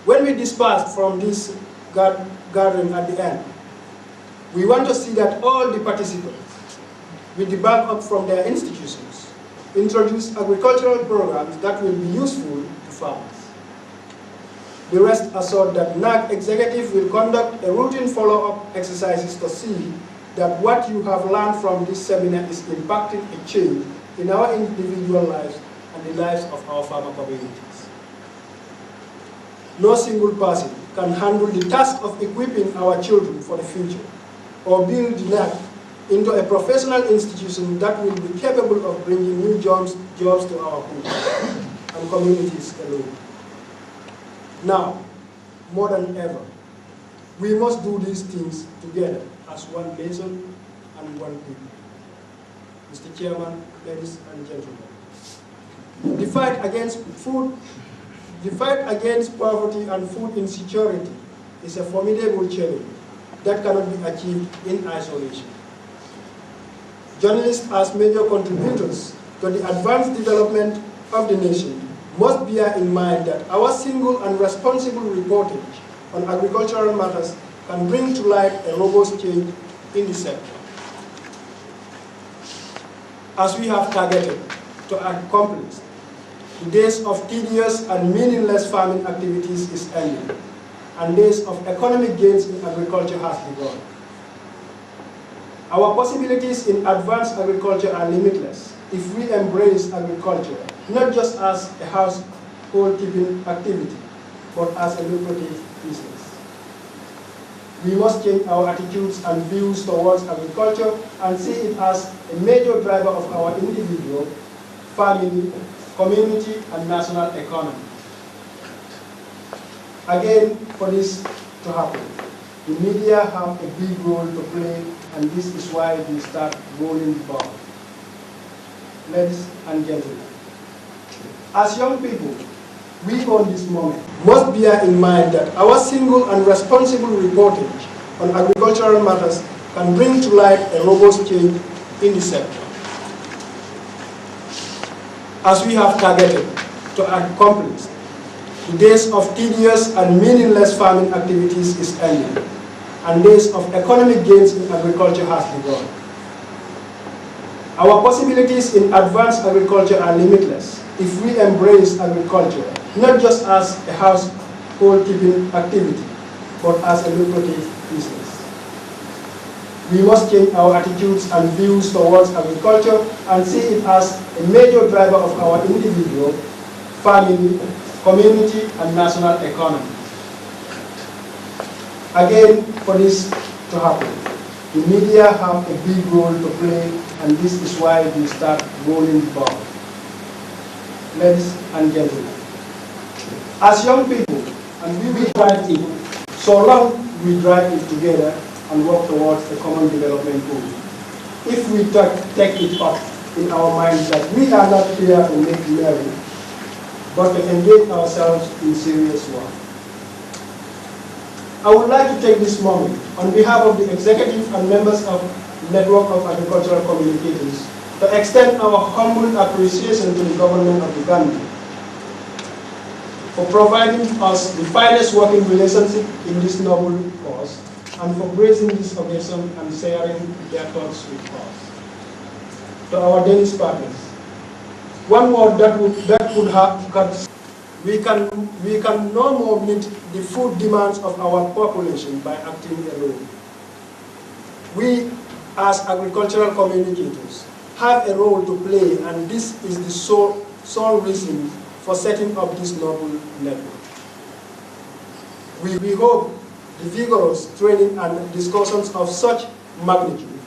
When we disperse from this gathering at the end, we want to see that all the participants, with the backup from their institutions, introduce agricultural programs that will be useful to farmers. The rest assured that NAC executive will conduct a routine follow-up exercises to see that what you have learned from this seminar is impacting a change in our individual lives and the lives of our farmer communities. No single person can handle the task of equipping our children for the future or build the NAC into a professional institution that will be capable of bringing new jobs to our people and communities alone. Now, more than ever, we must do these things together as one nation and one people. Mr. Chairman, ladies and gentlemen, the fight against poverty and food insecurity is a formidable challenge that cannot be achieved in isolation. Journalists, as major contributors to the advanced development of the nation, must bear in mind that our single and responsible reporting on agricultural matters can bring to light a robust change in the sector. As we have targeted to accomplish, the days of tedious and meaningless farming activities is ending, and days of economic gains in agriculture has begun. Our possibilities in advanced agriculture are limitless if we embrace agriculture not just as a household-keeping activity, but as a lucrative business. We must change our attitudes and views towards agriculture and see it as a major driver of our individual, family, community, and national economy. Again, for this to happen, the media have a big role to play, and this is why we start rolling the ball. Ladies and gentlemen, as young people, we on this moment must bear in mind that our single and responsible reporting on agricultural matters can bring to light a robust change in the sector. As we have targeted to accomplish, the days of tedious and meaningless farming activities is ending, and days of economic gains in agriculture has begun. Our possibilities in advanced agriculture are limitless if we embrace agriculture not just as a household-keeping activity, but as a lucrative business. We must change our attitudes and views towards agriculture and see it as a major driver of our individual, family, community, and national economy. Again, for this to happen, the media have a big role to play, and this is why we start rolling the ball. Ladies and gentlemen, as young people, and we drive it, so long we drive it together and work towards a common development goal. If we take it up in our minds that we are not here to make merry, but to engage ourselves in serious work. I would like to take this moment, on behalf of the executive and members of the Network of Agricultural Communicators, to extend our humble appreciation to the government of the Gambia for providing us the finest working relationship in this noble cause, and for gracing this occasion and sharing their thoughts with us. To our Danish partners, one word that could have cut. We can no more meet the food demands of our population by acting alone. We, as agricultural communicators, have a role to play, and this is the sole reason for setting up this noble network. We hope the vigorous training and discussions of such magnitude,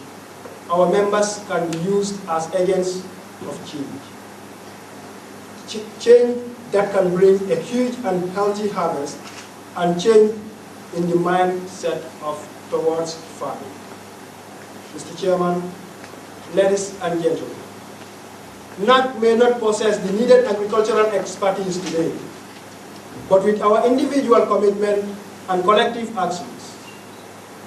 our members can be used as agents of change. Change that can bring a huge and healthy harvest and change in the mindset towards farming. Mr. Chairman, ladies and gentlemen, NAC may not possess the needed agricultural expertise today, but with our individual commitment and collective actions,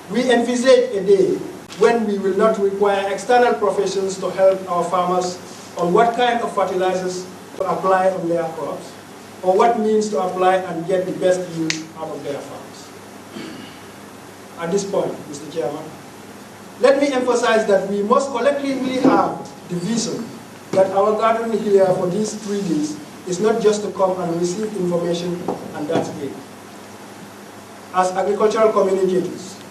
we envisage a day when we will not require external professions to help our farmers on what kind of fertilizers to apply on their crops, or what means to apply and get the best yield out of their farms. At this point, Mr. Chairman, let me emphasize that we must collectively have the vision that our gathering here for these 3 days is not just to come and receive information and that's it. As agricultural communicators,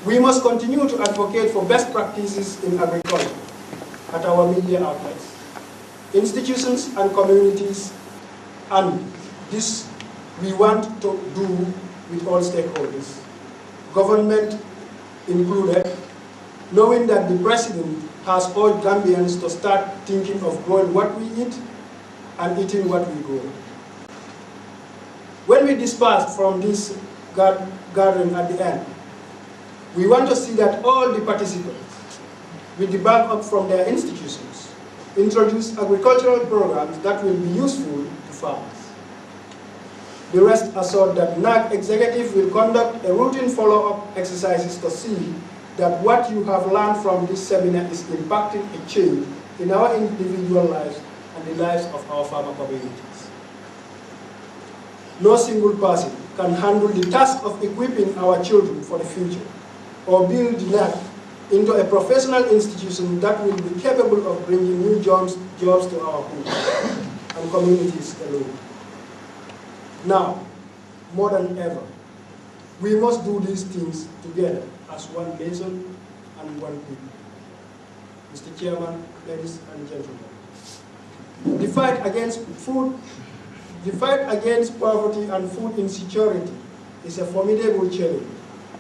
we must continue to advocate for best practices in agriculture at our media outlets, institutions and communities, and this we want to do with all stakeholders, government included, knowing that the President has urged Gambians to start thinking of growing what we eat and eating what we grow. When we disperse from this gathering at the end, we want to see that all the participants, with the backup from their institutions, introduce agricultural programs that will be useful to farmers. The rest assured that NAC executive will conduct a routine follow-up exercises to see that what you have learned from this seminar is impacting a change in our individual lives and the lives of our farmer communities. No single person can handle the task of equipping our children for the future or build the NAC into a professional institution that will be capable of bringing new jobs to our people and communities alone. Now, more than ever, we must do these things together as one nation and one people. Mr. Chairman, ladies and gentlemen, the fight against poverty and food insecurity is a formidable challenge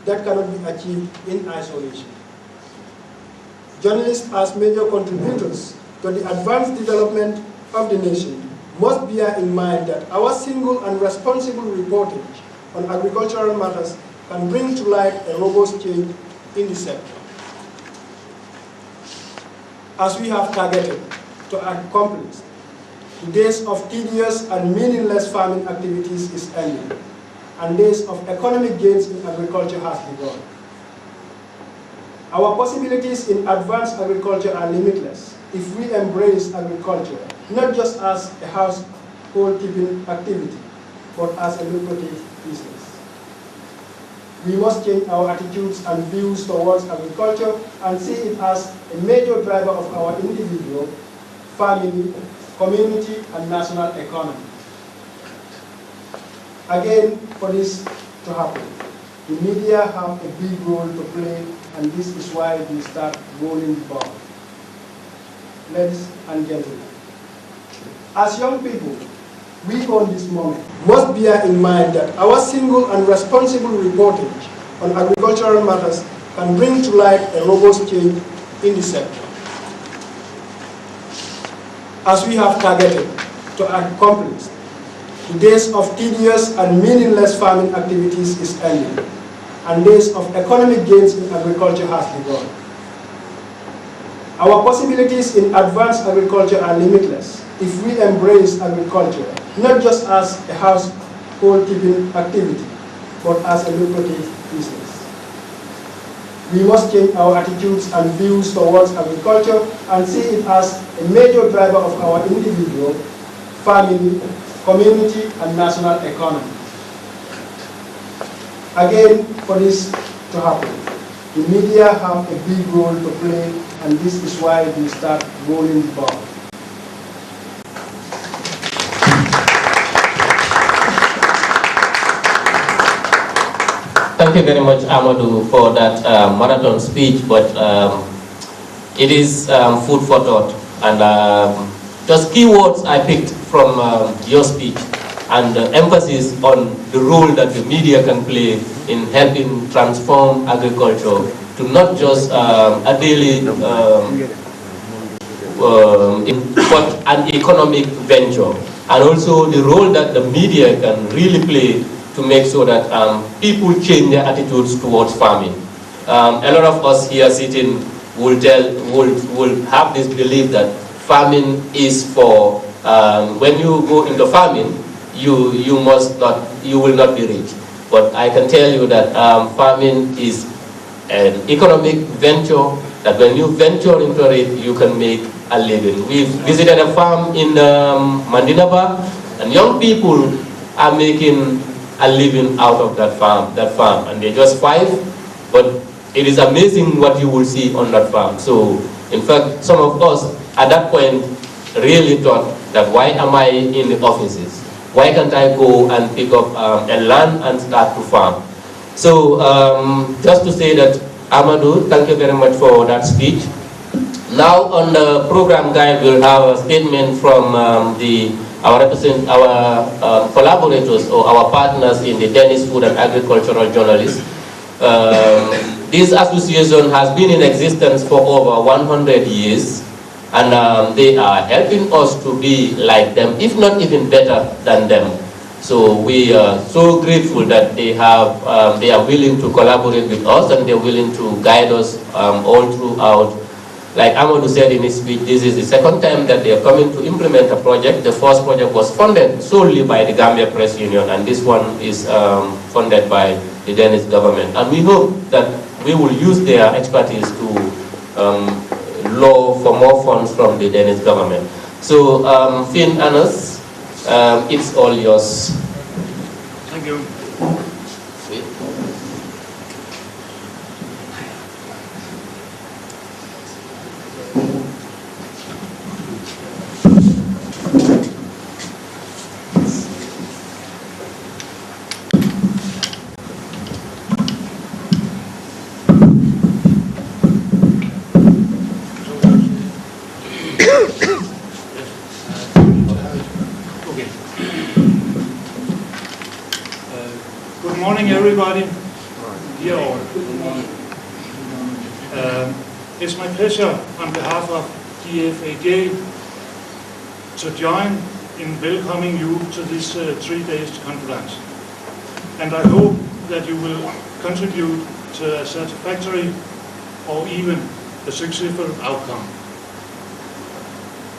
that cannot be achieved in isolation. Journalists, as major contributors to the advanced development of the nation, must bear in mind that our single and responsible reporting on agricultural matters can bring to light a robust change in the sector. As we have targeted to accomplish, the days of tedious and meaningless farming activities is ending, and days of economic gains in agriculture has begun. Our possibilities in advanced agriculture are limitless if we embrace agriculture not just as a household-keeping activity, but as a lucrative business. We must change our attitudes and views towards agriculture and see it as a major driver of our individual, family, community, and national economy. Again, for this to happen, the media have a big role to play, and this is why we start rolling the ball. Ladies and gentlemen, as young people, we on this moment must bear in mind that our single and responsible reporting on agricultural matters can bring to light a robust change in the sector. As we have targeted to accomplish, the days of tedious and meaningless farming activities is ending, and days of economic gains in agriculture has begun. Our possibilities in advanced agriculture are limitless if we embrace agriculture not just as a household-keeping activity, but as a lucrative business. We must change our attitudes and views towards agriculture and see it as a major driver of our individual, family, community, and national economy. Again, for this to happen, the media have a big role to play, and this is why we start rolling the ball. Thank you very much, Amadou, for that marathon speech, but it is food for thought. And just key words I picked from your speech, and emphasis on the role that the media can play in helping transform agriculture to not just a daily, but an economic venture. And also the role that the media can really play to make sure that people change their attitudes towards farming. A lot of us here sitting will have this belief that farming is for, when you go into farming, you will not be rich. But I can tell you that farming is an economic venture, that when you venture into it, you can make a living. We've visited a farm in Mandinaba, And young people are making a living out of that farm, and they're just 5, but it is amazing what you will see on that farm. So, in fact, some of us at that point really thought that why am I in the offices? Why can't I go and pick up a land and start to farm? So, just to say that, Amadou, thank you very much for that speech. Now, on the program guide, we'll have a statement from our collaborators or our partners in the Danish Food and Agricultural Journalists. This association has been in existence for over 100 years, and they are helping us to be like them, if not even better than them. So we are so grateful that they are willing to collaborate with us, and they're willing to guide us all throughout. Like Amadou said in his speech, this is the second time that they are coming to implement a project. The first project was funded solely by the Gambia Press Union, and this one is funded by the Danish government. And we hope that we will use their expertise to law for more funds from the Danish government. So, Finn Anas, it's all yours. Thank you. Good morning, everybody. Dear all. It's my pleasure on behalf of DFAJ to join in welcoming you to this 3-day conference. And I hope that you will contribute to a satisfactory or even a successful outcome.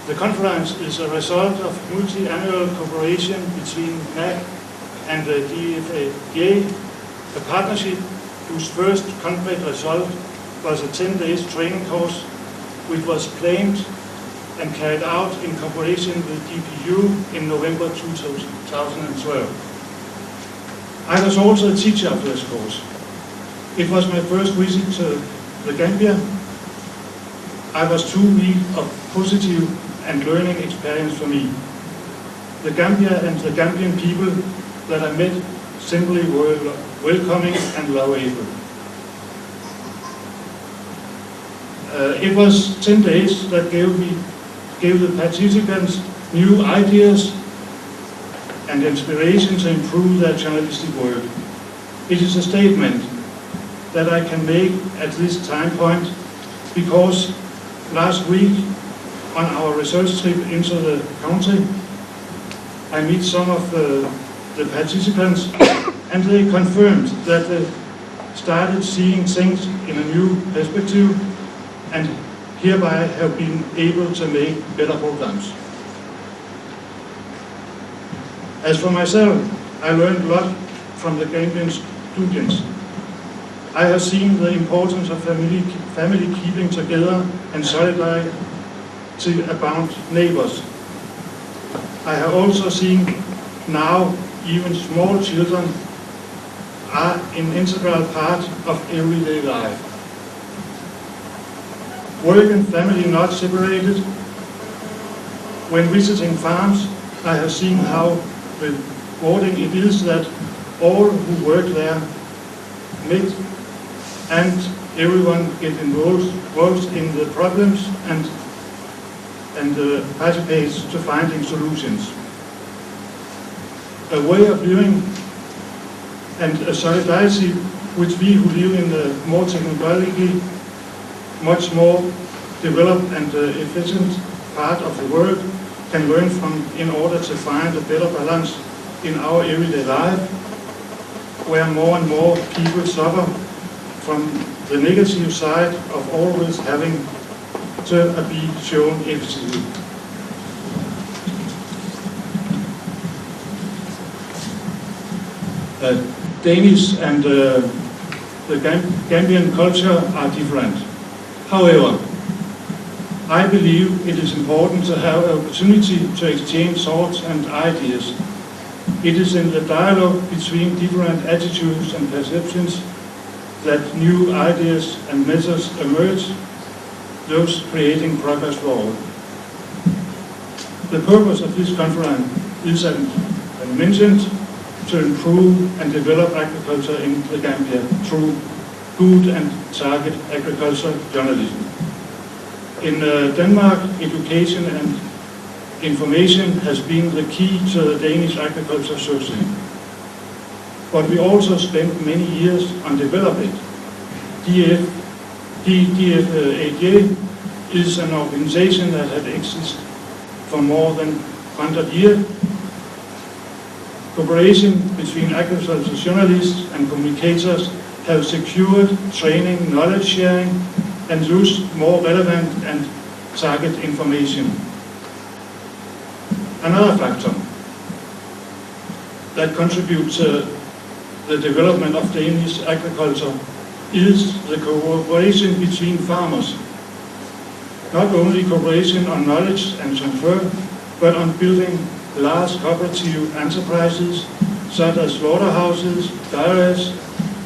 The conference is a result of multi-annual cooperation between NAC and the DFAJ, a partnership whose first concrete result was a 10-day training course which was planned and carried out in cooperation with DPU in November 2012. I was also a teacher of this course. It was my first visit to the Gambia. I was 2 weeks of positive and learning experience for me. The Gambia and the Gambian people that I met simply were welcoming and lovable. It was 10 days that gave the participants new ideas and inspiration to improve their journalistic work. It is a statement that I can make at this time point because last week on our research trip into the country, I met some of the participants and they confirmed that they started seeing things in a new perspective and hereby have been able to make better programs. As for myself, I learned a lot from the Gambian students. I have seen the importance of family keeping together and solidarity about neighbors. I have also seen now even small children are an integral part of everyday life. Work and family not separated. When visiting farms, I have seen how rewarding it is that all who work there meet and everyone get involved in the problems and participates to finding solutions. A way of living and a solidarity which we who live in a more technologically much more developed and efficient part of the world can learn from in order to find a better balance in our everyday life, where more and more people suffer from the negative side of always having to be shown empathy. Danish and the Gambian culture are different. However, I believe it is important to have an opportunity to exchange thoughts and ideas. It is in the dialogue between different attitudes and perceptions that new ideas and methods emerge, thus creating progress for all. The purpose of this conference is, as mentioned, to improve and develop agriculture in the Gambia through good and target agricultural journalism. In Denmark, education and information has been the key to the Danish agriculture sourcing. But we also spent many years on developing it. DJELIBA is an organization that had existed for more than 100 years. Cooperation between agricultural journalists and communicators have secured training, knowledge sharing, and thus more relevant and target information. Another factor that contributes to the development of Danish agriculture is the cooperation between farmers. Not only cooperation on knowledge and transfer, but on building large cooperative enterprises such as slaughterhouses, dairies,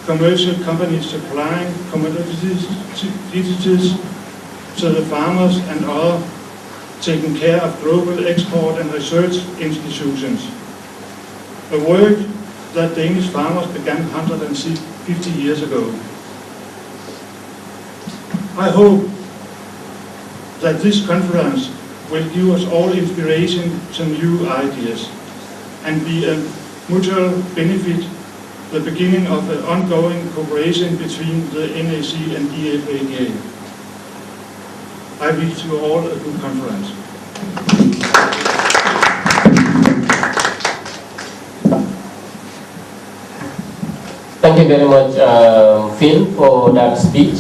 commercial companies supplying commodities to the farmers and other, taking care of global export and research institutions. A work that Danish farmers began 150 years ago. I hope that this conference will give us all inspiration to new ideas and be a mutual benefit, the beginning of an ongoing cooperation between the NAC and DFAGA. I wish you all a good conference. Thank you very much, Phil, for that speech.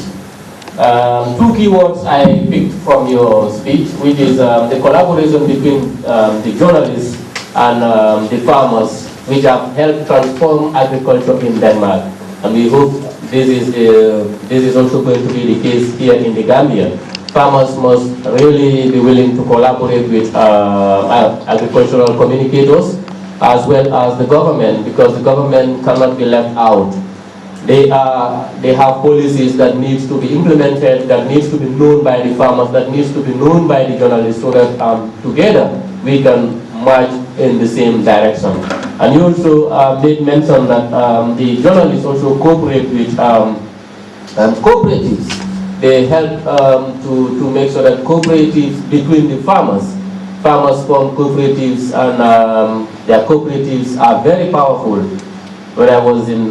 Two keywords I picked from your speech, which is the collaboration between the journalists and the farmers, which have helped transform agriculture in Denmark. And we hope this is also going to be the case here in the Gambia. Farmers must really be willing to collaborate with agricultural communicators as well as the government, because the government cannot be left out. They have policies that needs to be implemented, that needs to be known by the farmers, that needs to be known by the journalists, so that together we can march in the same direction. And you also made mention that the journalists also cooperate with cooperatives. They help to make sure that cooperatives between the farmers form cooperatives, and their cooperatives are very powerful. When I was in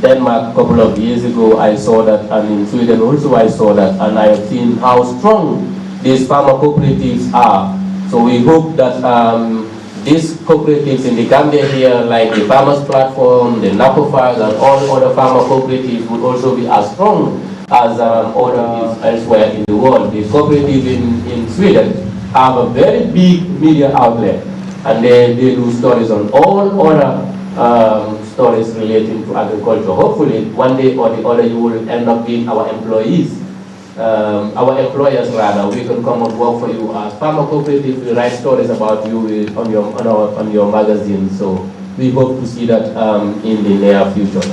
Denmark a couple of years ago, I saw that, and in Sweden also I saw that, and I have seen how strong these farmer cooperatives are. So we hope that these cooperatives in the Gambia here, like the Farmers Platform, the NAPOFAG, and all other farmer cooperatives would also be as strong as others elsewhere in the world. The cooperative in Sweden have a very big media outlet, and they do stories on all other stories relating to agriculture. Hopefully, one day or the other, you will end up being our employees, our employers rather. We can come and work for you as farmer cooperative. We write stories about you on your magazine. So we hope to see that in the near future.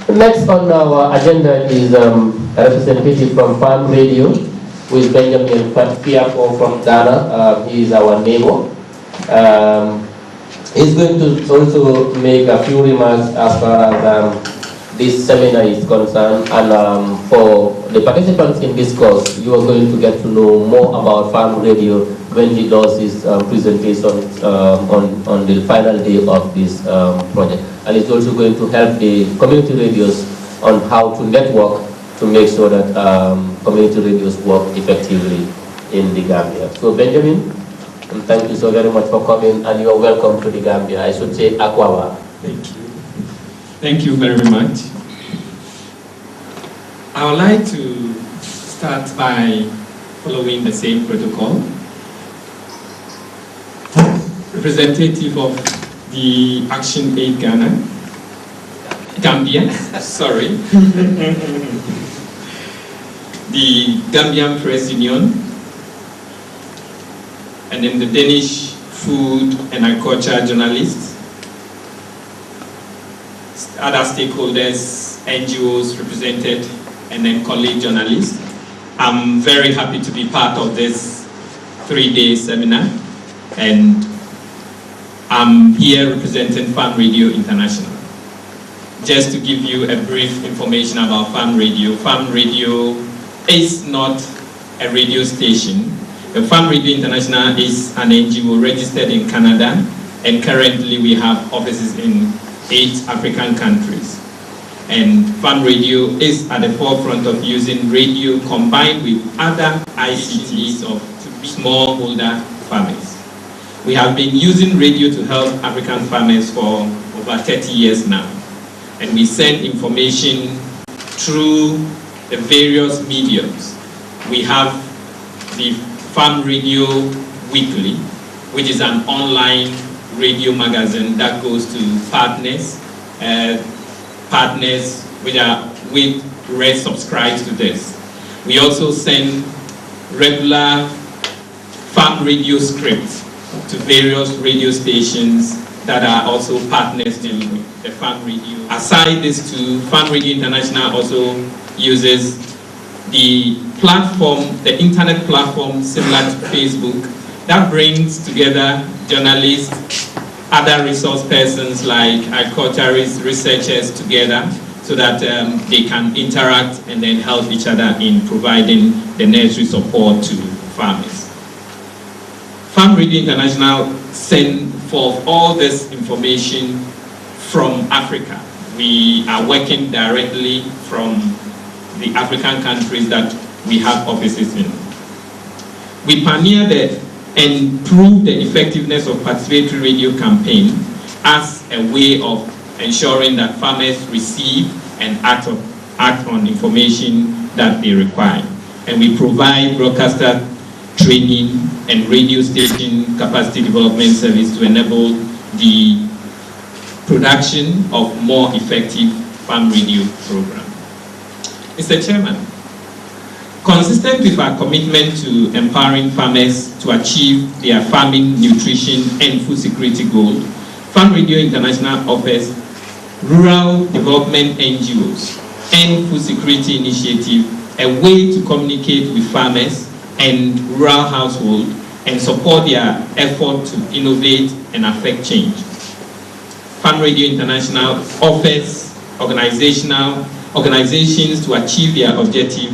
Next on our agenda is a representative from Farm Radio, who is Benjamin Fiafo from Ghana. He is our neighbor. He's going to also make a few remarks as far as this seminar is concerned, and for the participants in this course, you are going to get to know more about Farm Radio when he does his presentation on the final day of this project. And it's also going to help the community radios on how to network to make sure that community radios work effectively in the Gambia. So Benjamin, thank you so very much for coming, and you are welcome to the Gambia. I should say Akwawa. Thank you. Thank you very much. I would like to start by following the same protocol. Representative of the Action Aid Gambia, sorry. The Gambian Press Union, and then the Danish food and agriculture journalists, other stakeholders, NGOs represented, and then colleague journalists. I'm very happy to be part of this 3-day seminar, and I'm here representing Farm Radio International. Just to give you a brief information about Farm Radio. Farm Radio is not a radio station. The Farm Radio International is an NGO registered in Canada, and currently we have offices in 8 African countries. And Farm Radio is at the forefront of using radio combined with other ICTs of smallholder farmers. We have been using radio to help African farmers for over 30 years now. And we send information through the various mediums. We have the Farm Radio Weekly, which is an online radio magazine that goes to partners with Red subscribed to this. We also send regular Farm Radio scripts to various radio stations that are also partners in the Farm Radio. Aside these two, Farm Radio International also uses the platform, the internet platform similar to Facebook, that brings together journalists, other resource persons like agriculturists, researchers together so that they can interact and then help each other in providing the necessary support to farmers. Farm Radio International send forth all this information from Africa. We are working directly from the African countries that we have offices in. We pioneered and prove the effectiveness of participatory radio campaign as a way of ensuring that farmers receive and act on information that they require. And we provide broadcaster training and radio station capacity development service to enable the production of more effective farm radio program. Mr. Chairman, consistent with our commitment to empowering farmers to achieve their farming, nutrition, and food security goals, Farm Radio International offers rural development NGOs and food security initiative a way to communicate with farmers and rural households and support their effort to innovate and affect change. Farm Radio International offers organizations to achieve their objective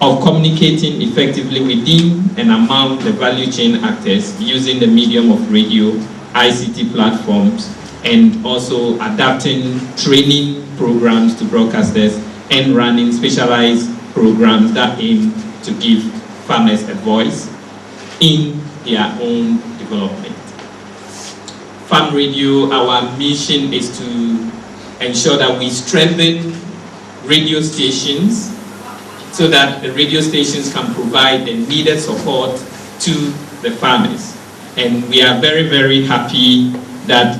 of communicating effectively within and among the value chain actors using the medium of radio, ICT platforms, and also adapting training programs to broadcasters and running specialized programs that aim to give farmers a voice in their own development. Farm Radio, our mission is to ensure that we strengthen radio stations so that the radio stations can provide the needed support to the farmers. And we are very, very happy that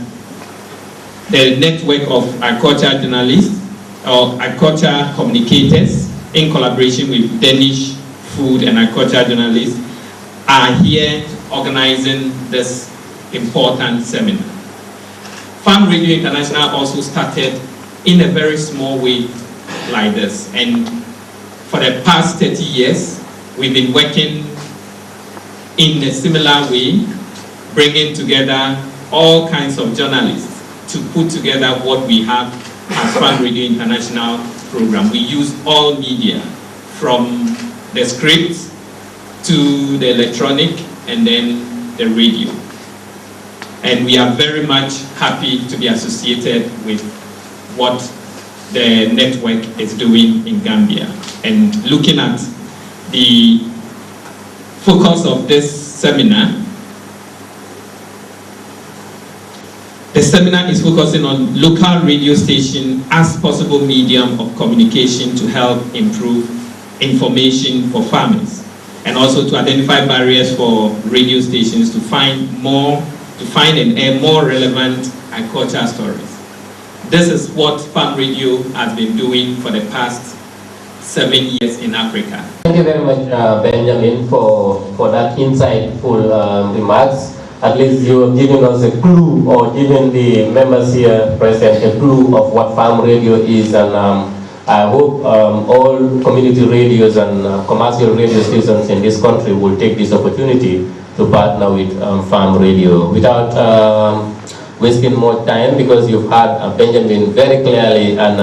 the network of agriculture journalists or agriculture communicators in collaboration with Danish food and agriculture journalists are here organizing this important seminar. Farm Radio International also started in a very small way like this, and for the past 30 years we've been working in a similar way, bringing together all kinds of journalists to put together what we have as Farm Radio International program. We use all media, from the script to the electronic and then the radio. And we are very much happy to be associated with what the network is doing in Gambia. And looking at the focus of this seminar, the seminar is focusing on local radio station as possible medium of communication to help improve information for farmers, and also to identify barriers for radio stations to find and air more relevant agricultural stories. This is what Farm Radio has been doing for the past 7 years in Africa. Thank you very much, Benjamin, for that insightful remarks. At least you have given us a clue, or given the members here present a clue of what farm radio is, and I hope all community radios and commercial radio stations in this country will take this opportunity to partner with farm radio. Without wasting more time, because you've had Benjamin very clearly, and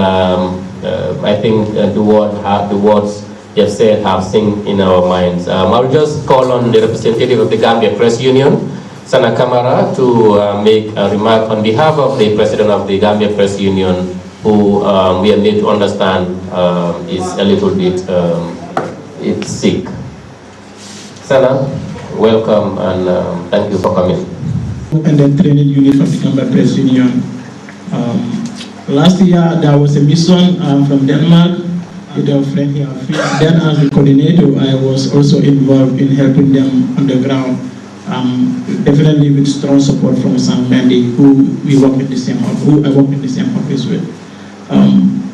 I think the words you have said have sunk in our minds. I'll just call on the representative of the Gambia Press Union, Sana Kamara, to make a remark on behalf of the president of the Gambia Press Union, who we are made to understand is a little bit sick. Sana, welcome, and thank you for coming. And then training unit from the Gambia Press Union. Last year there was a mission from Denmark with a friend here. Then as the coordinator, I was also involved in helping them on the ground. Definitely with strong support from Sam Mendy, who I work in the same office with.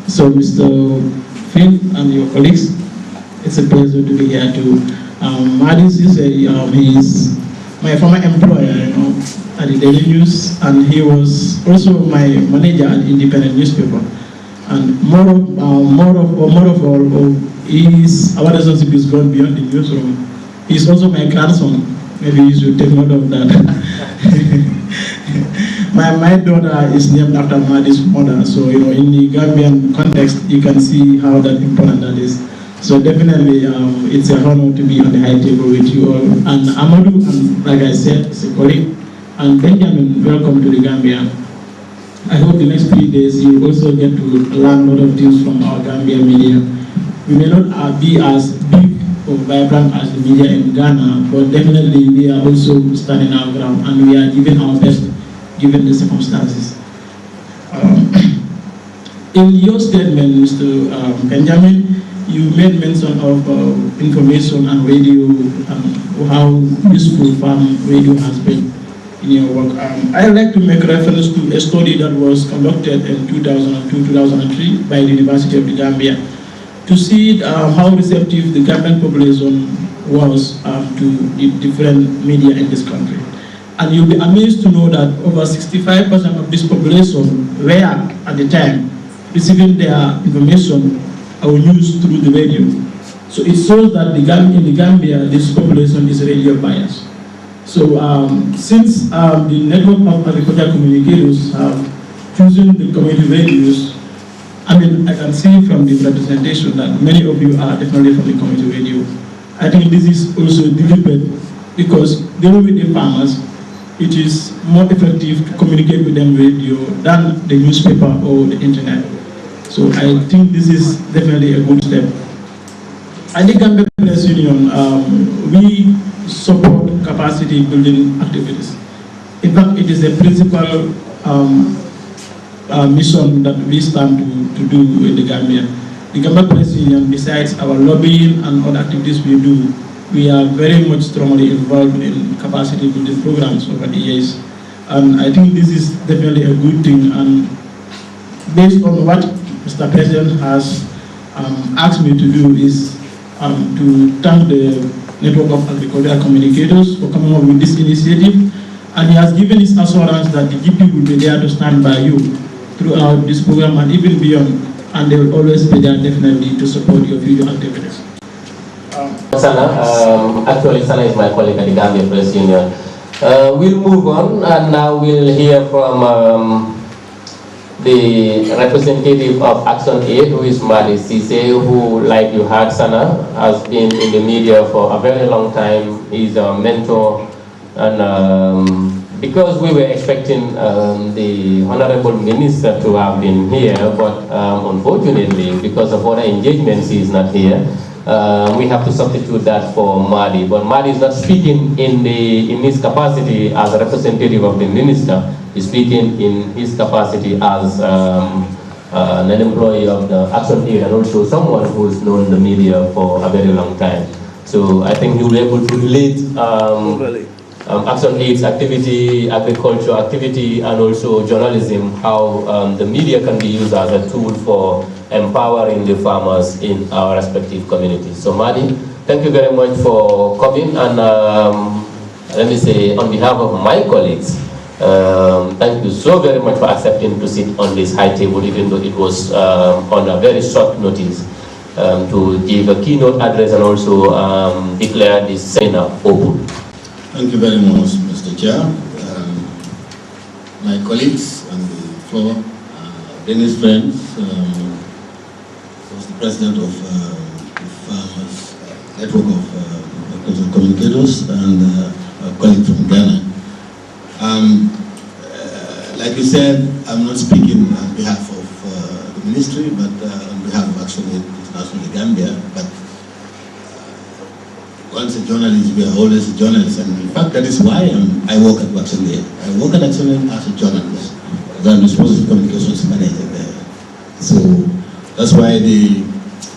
So Mr. Phil and your colleagues, it's a pleasure to be here too. Madis is he's my former employer, at the Daily News, and he was also my manager at Independent newspaper. And more of all, our relationship is gone beyond the newsroom. He's also my grandson. Maybe you should take note of that. my daughter is named after Madi's mother, so in the Gambian context, you can see how that important that is. So definitely, it's an honor to be on the high table with you all. And Amadou, and like I said, is a colleague. And Benjamin, welcome to the Gambia. I hope the next 3 days you also get to learn a lot of things from our Gambia media. We may not be as big or vibrant as the media in Ghana, but definitely we are also standing our ground, and we are giving our best given the circumstances. In your statement, Mr. Benjamin, you made mention of information and radio, how useful farm radio has been in your work. I'd like to make reference to a study that was conducted in 2002-2003 by the University of the Gambia to see how receptive the Gambian population was to the different media in this country. And you'll be amazed to know that over 65% of this population were, at the time, receiving their information or news through the radio. So it shows that in the Gambia, this population is radio biased. So since the network of agricultural communicators have chosen the community radios, I can see from the representation that many of you are definitely from the community radio. I think this is also deliberate because dealing with the farmers, it is more effective to communicate with them radio than the newspaper or the internet. So I think this is definitely a good step. At the Gambia Press Union, we support capacity building activities. In fact, it is a principal mission that we stand to do in the Gambia. The Gambia Press Union, besides our lobbying and other activities we do, we are very much strongly involved in capacity building programs over the years. And I think this is definitely a good thing. And based on what Mr. President has asked me to do is to thank the Network of Agricultural Communicators for coming up with this initiative. And he has given his assurance that the GP will be there to stand by you throughout this program and even beyond. And they will always be there definitely to support your future activities. Sana, actually Sana is my colleague at the Gambia Press Union. We'll move on, and now we'll hear from the representative of Action Aid, who is Madi Cisse, who, like you heard, Sana, has been in the media for a very long time. He's our mentor, and because we were expecting the Honorable Minister to have been here, but unfortunately, because of other engagements, he is not here. We have to substitute that for Madi, but Madi is not speaking in his capacity as a representative of the minister. He's speaking in his capacity as an employee of the Action Aid and also someone who's known the media for a very long time. So I think he'll be able to relate action aids activity, agriculture activity, and also journalism, how the media can be used as a tool for empowering the farmers in our respective communities. So Madi, thank you very much for coming, and let me say on behalf of my colleagues, thank you so very much for accepting to sit on this high table, even though it was on a very short notice, to give a keynote address and also declare this seminar open. Thank you very much, Mr. Chair. My colleagues on the floor, Dennis friends, was the president of the Farmers Network of Communicators, and a colleague from Ghana. Like you said, I'm not speaking on behalf of the ministry, but on behalf of actually International Gambia. But once a journalist, we are always a journalist, and in fact that is why I work at Waxenday. I work at Waxenday as a journalist, as I'm responsible communications manager there. So that's why the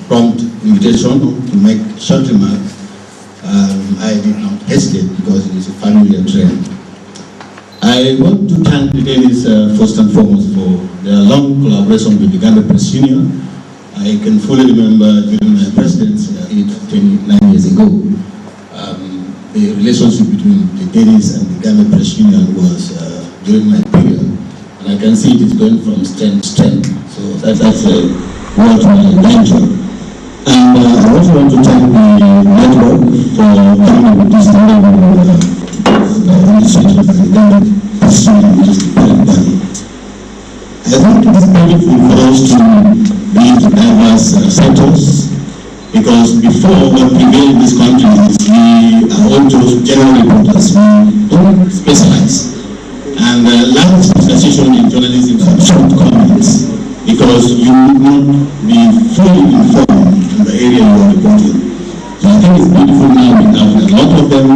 prompt invitation to make a short remark, I did not hesitate because it is a familiar trend. I want to thank the Davis first and foremost for their long collaboration with the Gambia Press Union. I can fully remember during my presidency, 29 years ago, the relationship between the Davis and the Gambia Press Union was during my period, and I can see it is going from strength to strength. So that's a worthwhile venture. And I also want to thank the network for coming up with this initiative for the Gambia Press Union, which is the parent body. I think it is beautiful for us to be in diverse sectors, because before what prevailed in this country is we are all just general reporters, we don't specialize. And lack of specialization in journalism have shortcomings, because you will not be fully informed in the area you are reporting. So I think it's beautiful now we have a lot of them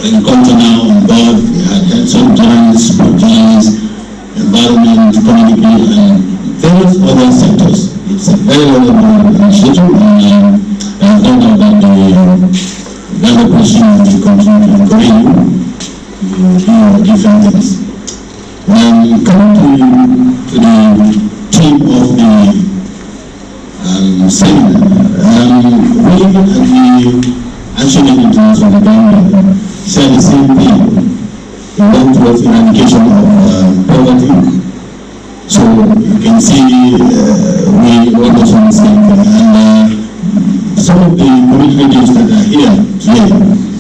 in culture now on board. We had some journalists, sport journalists, environment, community, and various other sectors. It's a very valuable initiative, and I have no doubt that the Gambia Press Union will continue to encourage you to do different things. When coming to the theme of the seminar, we at the Action International Gambia share the same thing. We work towards eradication of poverty. So you can see we work also on the same thing, and some of the community radios that are here today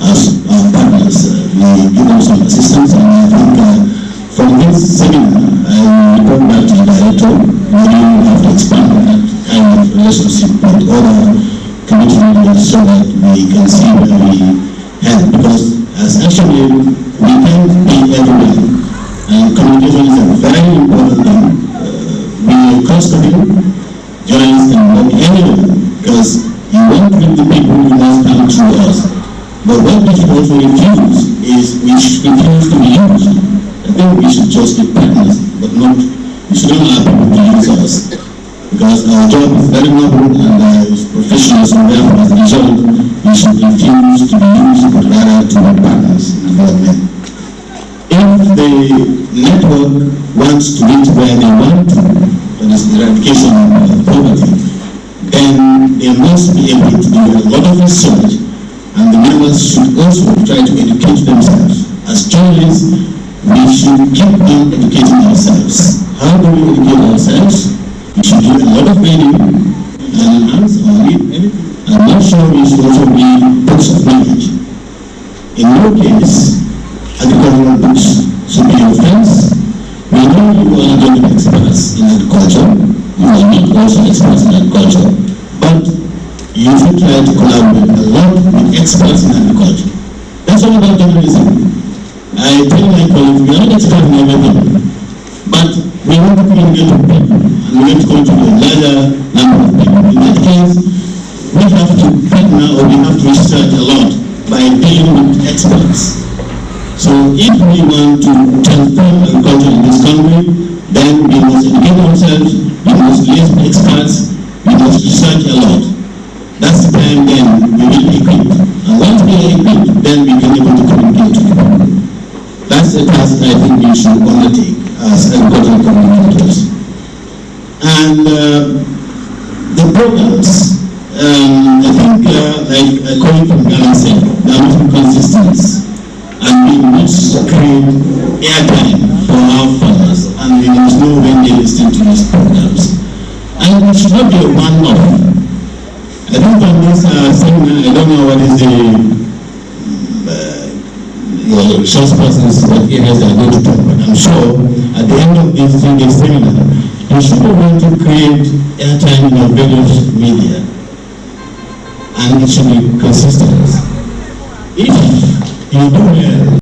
as our partners, we give them some assistance, and I think from this seminar, I report back to the director, we have to expand that kind of relationship with other community radios so that we can see where we head, because as actually we can't be everywhere, and communication is a very important thing. We constantly, journalists can work anywhere, because you want to reach the people, you must come through us. But what we should also refuse is we should refuse to be used. I think we should just be partners, but not, we shouldn't allow people to use us. Because our job is very noble and professionals, and therefore as a result, we should refuse to be used, but rather to be partners in development. If the network wants to reach where they want to, that is the eradication of poverty, then they must be able to do a lot of research, and the members should also try to educate themselves. As journalists, we should keep on educating ourselves. How do we educate ourselves? We should do a lot of reading and enhance or read anything. I'm not sure we should also read books of knowledge. In no case, agricultural books should be your friends. We know you are going to be experts in agriculture. You are not also experts in agriculture. But you should try to collaborate a lot with experts in agriculture. That's all about journalism. I tell my colleagues, we are not experts in everything. But we want to communicate with people, and we want to go to a larger number of people. In that case, we have to partner, or we have to research a lot by dealing with experts. So if we want to transform agriculture in this country, then we must educate ourselves, we must listen to experts, we must research a lot. That's the time then we will equip. And once we are equipped, then we can be able to communicate to the people. That's the task I think we should undertake as agricultural communicators. And the programs, I think, like a colleague from Ghana said, they are not inconsistent. And we must create airtime for our farmers, and we must know when they listen to these programs. And it should not be a one-off. I think from this seminar, I don't know what is the resource persons, what areas they are going to talk about. I'm sure at the end of this 3-day seminar, you should be able to create airtime in your various media, and it should be consistent. If you do well,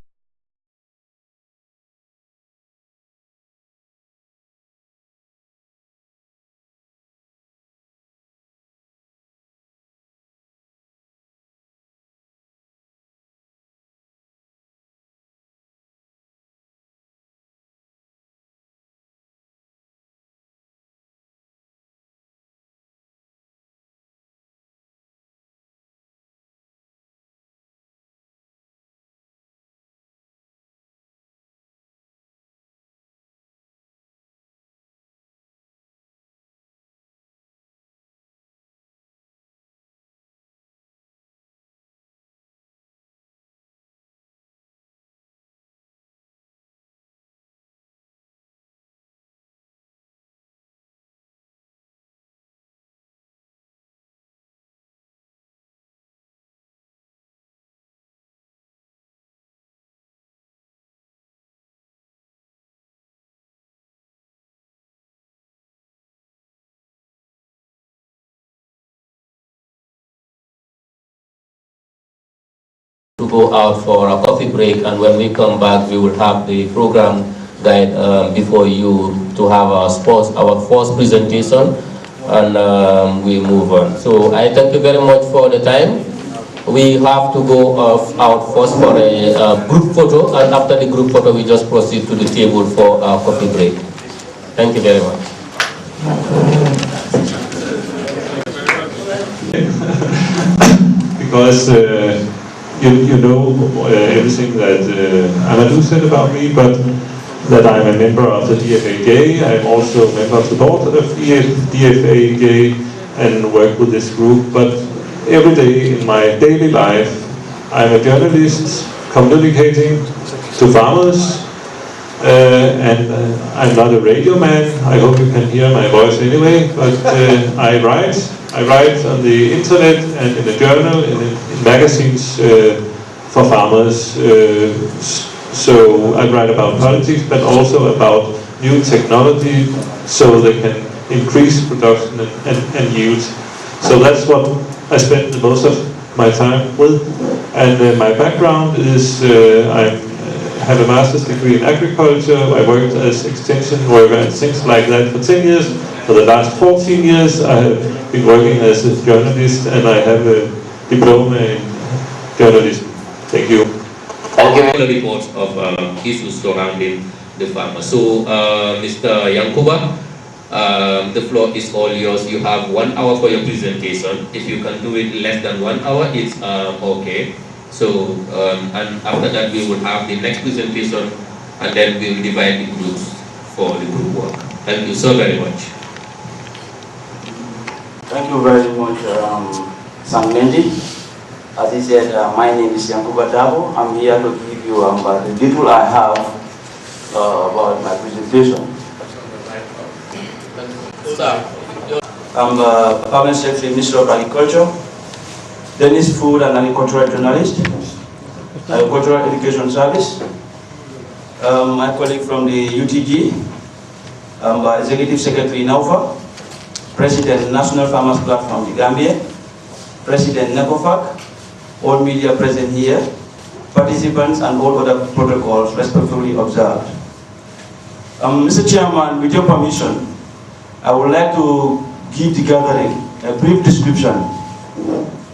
to go out for a coffee break, and when we come back we will have the program guide before you to have our first presentation, and we move on. So I thank you very much for the time. We have to go out first for a group photo, and after the group photo we just proceed to the table for our coffee break. Thank you very much. Because you know everything that Amadou said about me, but that I'm a member of the DFA-GAY. I'm also a member of the board of DFA-GAY and work with this group. But every day in my daily life, I'm a journalist communicating to farmers, and I'm not a radio man. I hope you can hear my voice anyway, but I write on the internet and in the journal and in magazines for farmers. So I write about politics, but also about new technology so they can increase production and yield. So that's what I spend the most of my time with. And my background is I have a master's degree in agriculture. I worked as extension worker and things like that for 10 years. For the last 14 years I have been working as a journalist, and I have a diploma in journalism. Thank you. I'll give you a report of issues surrounding the farmer. So, Mr. Yankuba, the floor is all yours. You have 1 hour for your presentation. If you can do it less than 1 hour, it's okay. So, and after that we will have the next presentation, and then we will divide the groups for the group work. Thank you so very much. Thank you very much, Sam Mendy. As he said, my name is Yankuba Dabo. I'm here to give you the little I have about my presentation. I'm the Permanent Secretary, Minister of Agriculture, Danish Food and Agricultural Journalist, Agricultural Education Service. My colleague from the UTG, Executive Secretary in Alpha, President National Farmers Platform, the Gambia, President NECOFAC, all media present here, participants and all other protocols respectfully observed. Mr. Chairman, with your permission, I would like to give the gathering a brief description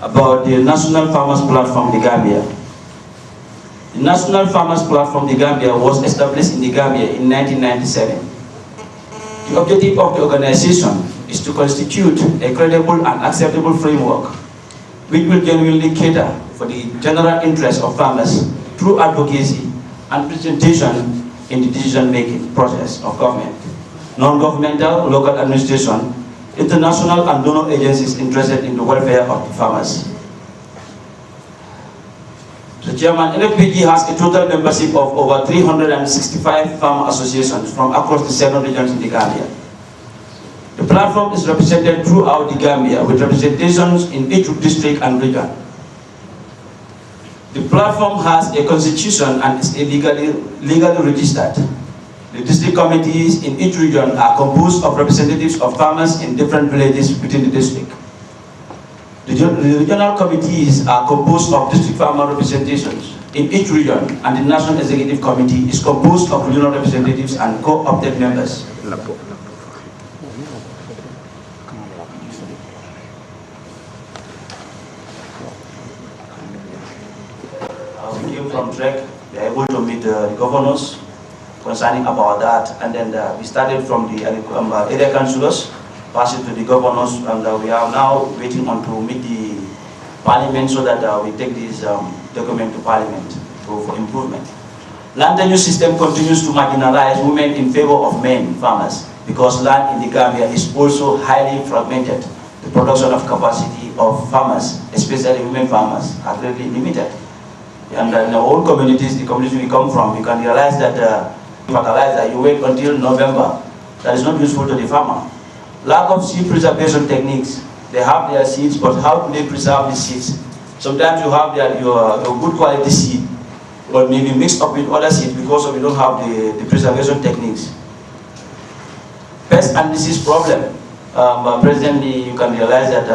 about the National Farmers Platform, the Gambia. The National Farmers Platform, the Gambia, was established in the Gambia in 1997. The objective of the organization is to constitute a credible and acceptable framework which will genuinely cater for the general interest of farmers through advocacy and presentation in the decision-making process of government, non-governmental, local administration, international and donor agencies interested in the welfare of the farmers. The Chairman, NFPG has a total membership of over 365 farm associations from across the 7 regions in the Gambia. The platform is represented throughout the Gambia with representations in each district and region. The platform has a constitution and is legally registered. The district committees in each region are composed of representatives of farmers in different villages within the district. The regional committees are composed of district farmer representations in each region, and the National Executive Committee is composed of regional representatives and co-opted members. We came from TREC, we are able to meet the governors concerning about that, and then we started from the area councillors, pass it to the governors, and we are now waiting on to meet the parliament so that we take this document to parliament for improvement. Land tenure system continues to marginalize women in favor of men farmers because land in the Gambia is also highly fragmented. The production of capacity of farmers, especially women farmers, are greatly limited. And in our own communities, the communities we come from, you can realize that fertilizer, you wait until November, that is not useful to the farmer. Lack of seed preservation techniques. They have their seeds, but how do they preserve the seeds? Sometimes you have your good quality seed, but maybe mixed up with other seeds because you don't have the preservation techniques. Pest and disease problem. Presently, you can realize that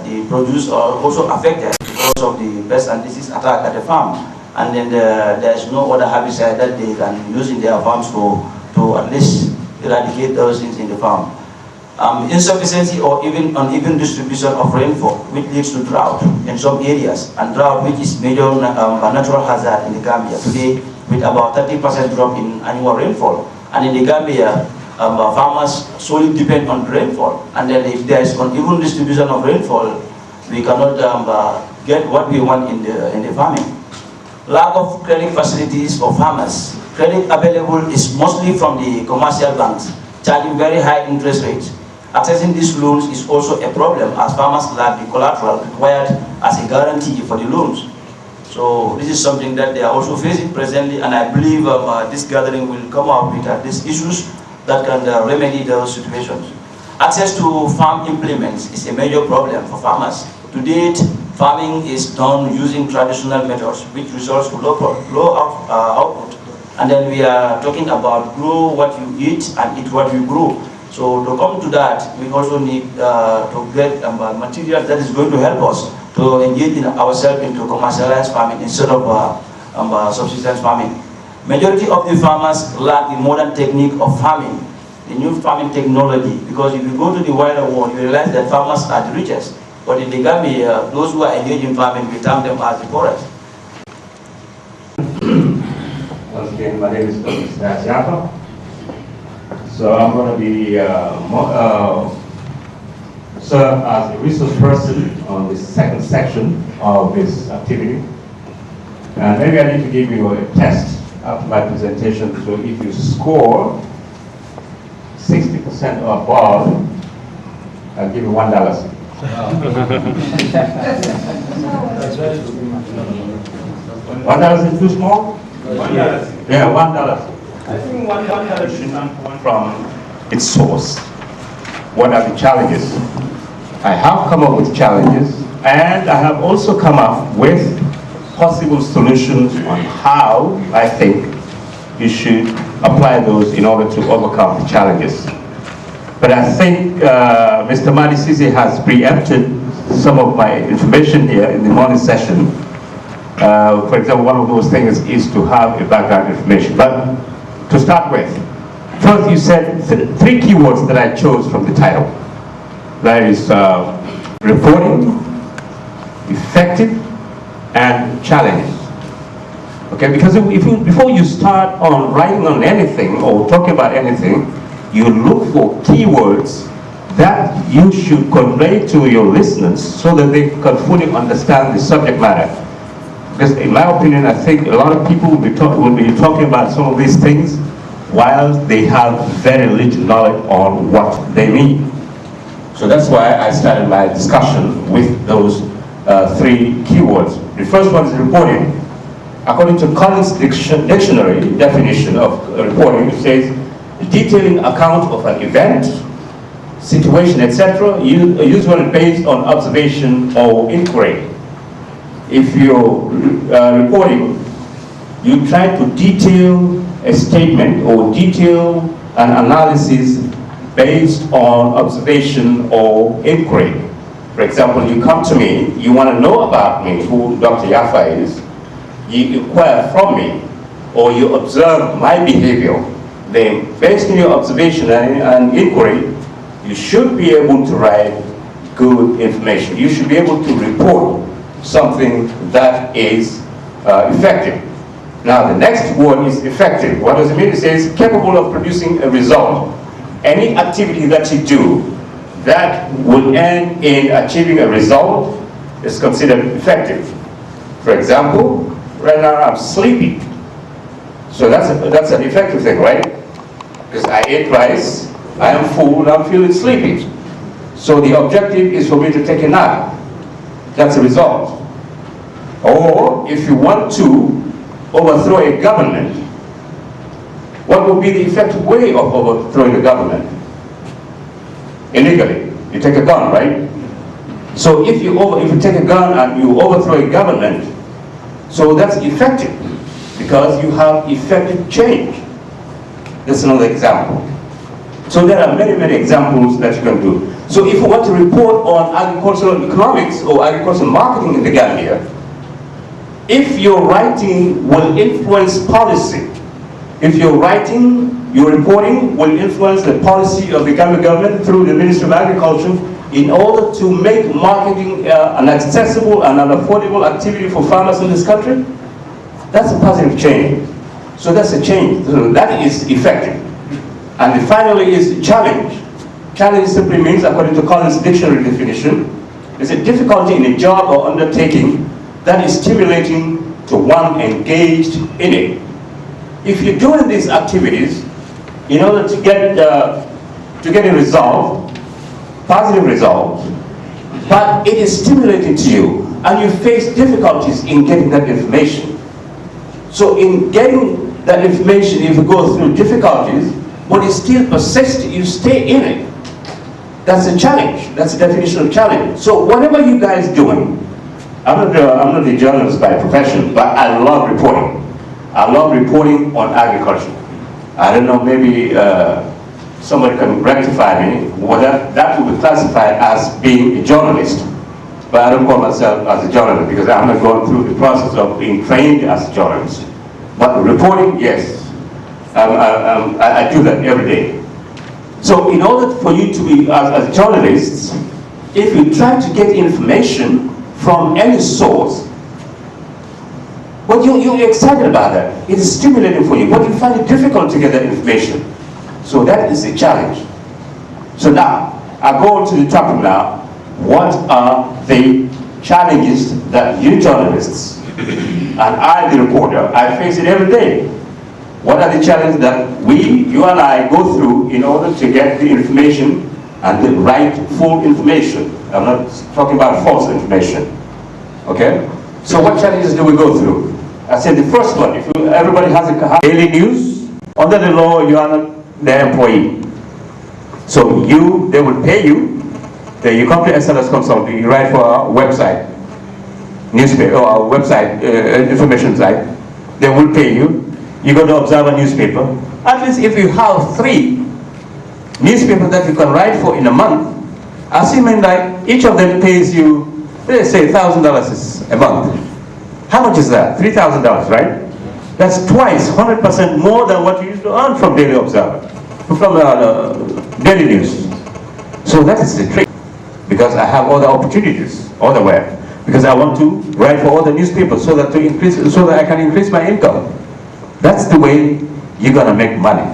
the produce are also affected because of the pest and disease attack at the farm. And then there's no other herbicide that they can use in their farms to at least eradicate those things in the farm. Insufficiency or even uneven distribution of rainfall, which leads to drought in some areas, and drought which is major natural hazard in the Gambia today, with about 30% drop in annual rainfall. And in the Gambia, farmers solely depend on rainfall, and then if there is uneven distribution of rainfall, we cannot get what we want in the farming. Lack of credit facilities for farmers. Credit available is mostly from the commercial banks, charging very high interest rates. Accessing these loans is also a problem as farmers lack the collateral required as a guarantee for the loans. So this is something that they are also facing presently, and I believe this gathering will come up with these issues that can remedy those situations. Access to farm implements is a major problem for farmers. To date, farming is done using traditional methods, which results in low output. And then we are talking about grow what you eat and eat what you grow. So to come to that, we also need to get material that is going to help us to engage ourselves into commercialized farming instead of subsistence farming. Majority of the farmers lack the modern technique of farming, the new farming technology, because if you go to the wider world, you realize that farmers are the richest. But in the Gambia, those who are engaged in farming, we term them as the poorest. Once again, my name is Dr. Yapa. So I'm going to be serve as a resource person on the second section of this activity. And maybe I need to give you a test after my presentation. So if you score 60% or above, I'll give you $1. $1 is too small? Yeah, $1. I think $1 should come from its source. What are the challenges? I have come up with challenges, and I have also come up with possible solutions on how I think you should apply those in order to overcome the challenges. But I think Mr. Madi Sisi has preempted some of my information here in the morning session. For example, one of those things is to have a background information. But to start with, first you said 3 keywords that I chose from the title. That is reporting, effective, and challenges. Okay, because before you start on writing on anything or talking about anything, you look for keywords that you should convey to your listeners so that they can fully understand the subject matter. Because in my opinion, I think a lot of people will be talking about some of these things while they have very little knowledge on what they mean. So that's why I started my discussion with those three keywords. The first one is reporting. According to Collins Dictionary definition of reporting, it says detailing account of an event, situation, etc., usually based on observation or inquiry. If you're reporting, you try to detail a statement or detail an analysis based on observation or inquiry. For example, you come to me, you want to know about me, who Dr. Yafa is, you inquire from me, or you observe my behavior. Then, based on your observation and inquiry, you should be able to write good information. You should be able to report something that is effective. Now, the next word is effective. What does it mean? It says capable of producing a result. Any activity that you do that will end in achieving a result is considered effective. For example, right now I'm sleepy. So that's an effective thing, right? Because I ate rice, I am full, and I'm feeling sleepy. So the objective is for me to take a nap. That's a result. Or if you want to overthrow a government, what would be the effective way of overthrowing the government? Illegally. You take a gun, right? So if you take a gun and you overthrow a government, so that's effective because you have effective change. That's another example. So there are many, many examples that you can do. So if you want to report on agricultural economics or agricultural marketing in the Gambia, if your writing will influence policy, if your reporting will influence the policy of the Gambia government through the Ministry of Agriculture in order to make marketing an accessible and an affordable activity for farmers in this country, that's a positive change. So that's a change. So that is effective. And finally is challenge. Challenge simply means, according to Collins Dictionary definition, is a difficulty in a job or undertaking that is stimulating to one engaged in it. If you're doing these activities in order to get a result, positive result, but it is stimulating to you, and you face difficulties in getting that information. So in getting that information, if you go through difficulties, but you still persist, you stay in it. That's a challenge. That's the definition of challenge. So whatever you guys doing, I'm not a journalist by profession, but I love reporting. I love reporting on agriculture. I don't know, maybe somebody can rectify me. That would be classified as being a journalist. But I don't call myself as a journalist because I'm not going through the process of being trained as a journalist. But reporting, yes. I do that every day. So in order for you to be, as journalists, if you try to get information from any source, but you're excited about that. It is stimulating for you, but you find it difficult to get that information. So that is a challenge. So now, I go on to the topic now. What are the challenges that you journalists, and I, the reporter, I face it every day? What are the challenges that you and I go through in order to get the information and the right full information? I'm not talking about false information. Okay? So what challenges do we go through? I said the first one, if everybody has a daily news, under the law you are not their employee. So they will pay you, then you come to SNS Consulting, you write for our website, newspaper, or our website, information site, they will pay you. You go to Observer newspaper. At least if you have 3 newspapers that you can write for in a month, assuming that each of them pays you, let's say $1,000 a month. How much is that? $3,000, right? That's twice, 100% more than what you used to earn from Daily Observer, from Daily News. So that is the trick. Because I have other opportunities, otherwise. Because I want to write for other newspapers so that I can increase my income. That's the way you're gonna make money.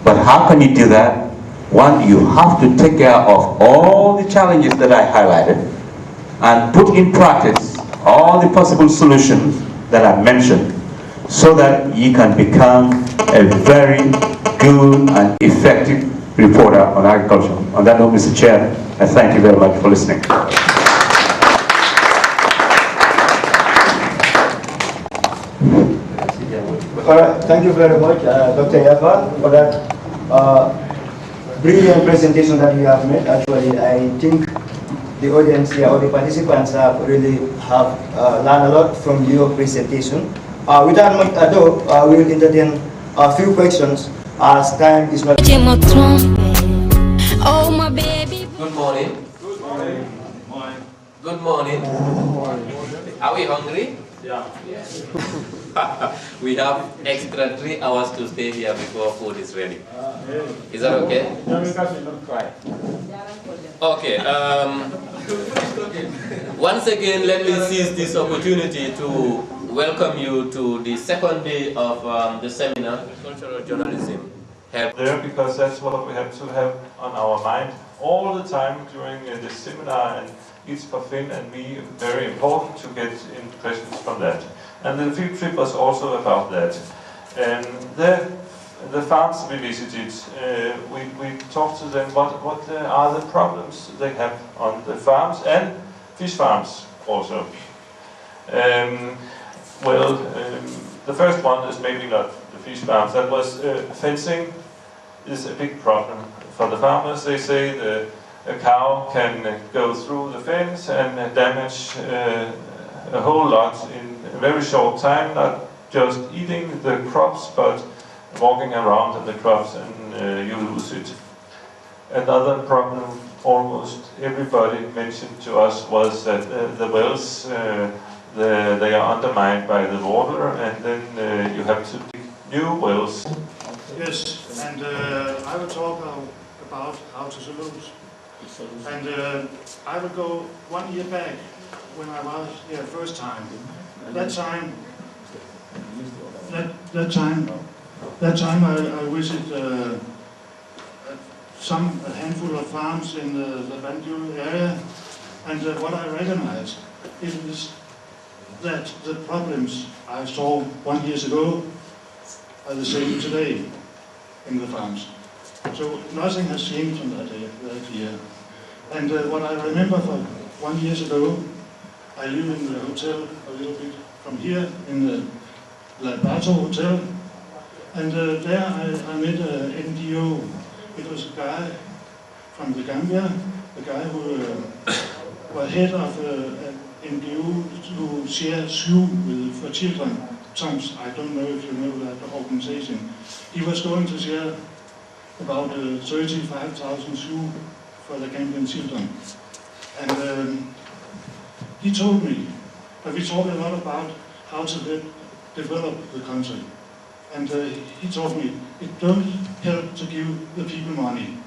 But how can you do that One, you have to take care of all the challenges that I highlighted and put in practice all the possible solutions that I mentioned so that you can become a very good and effective reporter on agriculture. On that note, Mr. Chair, I thank you very much for listening. All right, thank you very much, Dr. Yafa, for that brilliant presentation that you have made. Actually, I think the audience here, or the participants have really learned a lot from your presentation. Without much ado, we will entertain a few questions as time is not. Oh, my baby. Good morning. Good morning. Good morning. Are we hungry? Yeah. Yes. We have extra 3 hours to stay here before food is ready. Is that okay? Okay. Once again, let me seize this opportunity to welcome you to the second day of the seminar, Cultural Journalism. There, because that's what we have to have on our mind all the time during this seminar, and it's for Finn and me very important to get impressions from that. And the field trip was also about that. And the farms we visited, we talked to them what are the problems they have on the farms and fish farms also. The first one is maybe not the fish farms. That was fencing is a big problem for the farmers. They say a cow can go through the fence and damage a whole lot in a very short time, not just eating the crops, but walking around in the crops, and you lose it. Another problem almost everybody mentioned to us was that the wells, they are undermined by the water, and then you have to dig new wells. Yes, and I will talk about how to solution. And I will go 1 year back when I was here first time. That time I visited a handful of farms in the Banjul area, and what I recognized is that the problems I saw 1 year ago are the same today in the farms. So nothing has changed on that year. And what I remember from 1 year ago, I live in the hotel a little bit from here, in the Labato Hotel, and there I met an NGO. It was a guy from the Gambia, a guy who was head of an NGO who shares shoes for children. Tom's, I don't know if you know that organization. He was going to share about 35,000 shoes for the Gambian children. And he told me that we talked a lot about how to develop the country. And he told me it don't help to give the people money.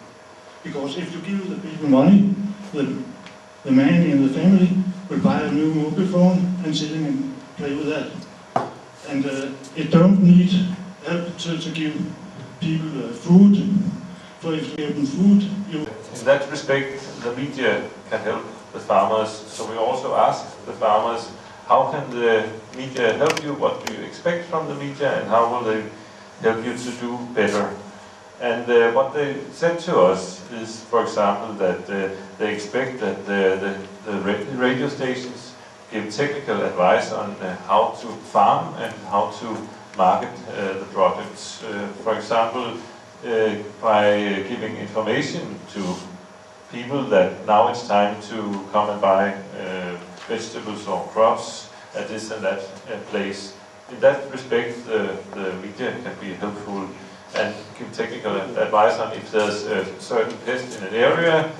Because if you give the people money, the man in the family will buy a new mobile phone and sit and play with that. And it don't need help to give people food. For if you give them food, you... In that respect, the media can help the farmers. So we also ask the farmers, how can the media help you? What do you expect from the media, and how will they help you to do better? And what they said to us is, for example, that they expect that the radio stations give technical advice on how to farm and how to market the products. For example, by giving information to people that now it's time to come and buy vegetables or crops at this and that place. In that respect, the media can be helpful and give technical advice on if there's a certain pest in an area.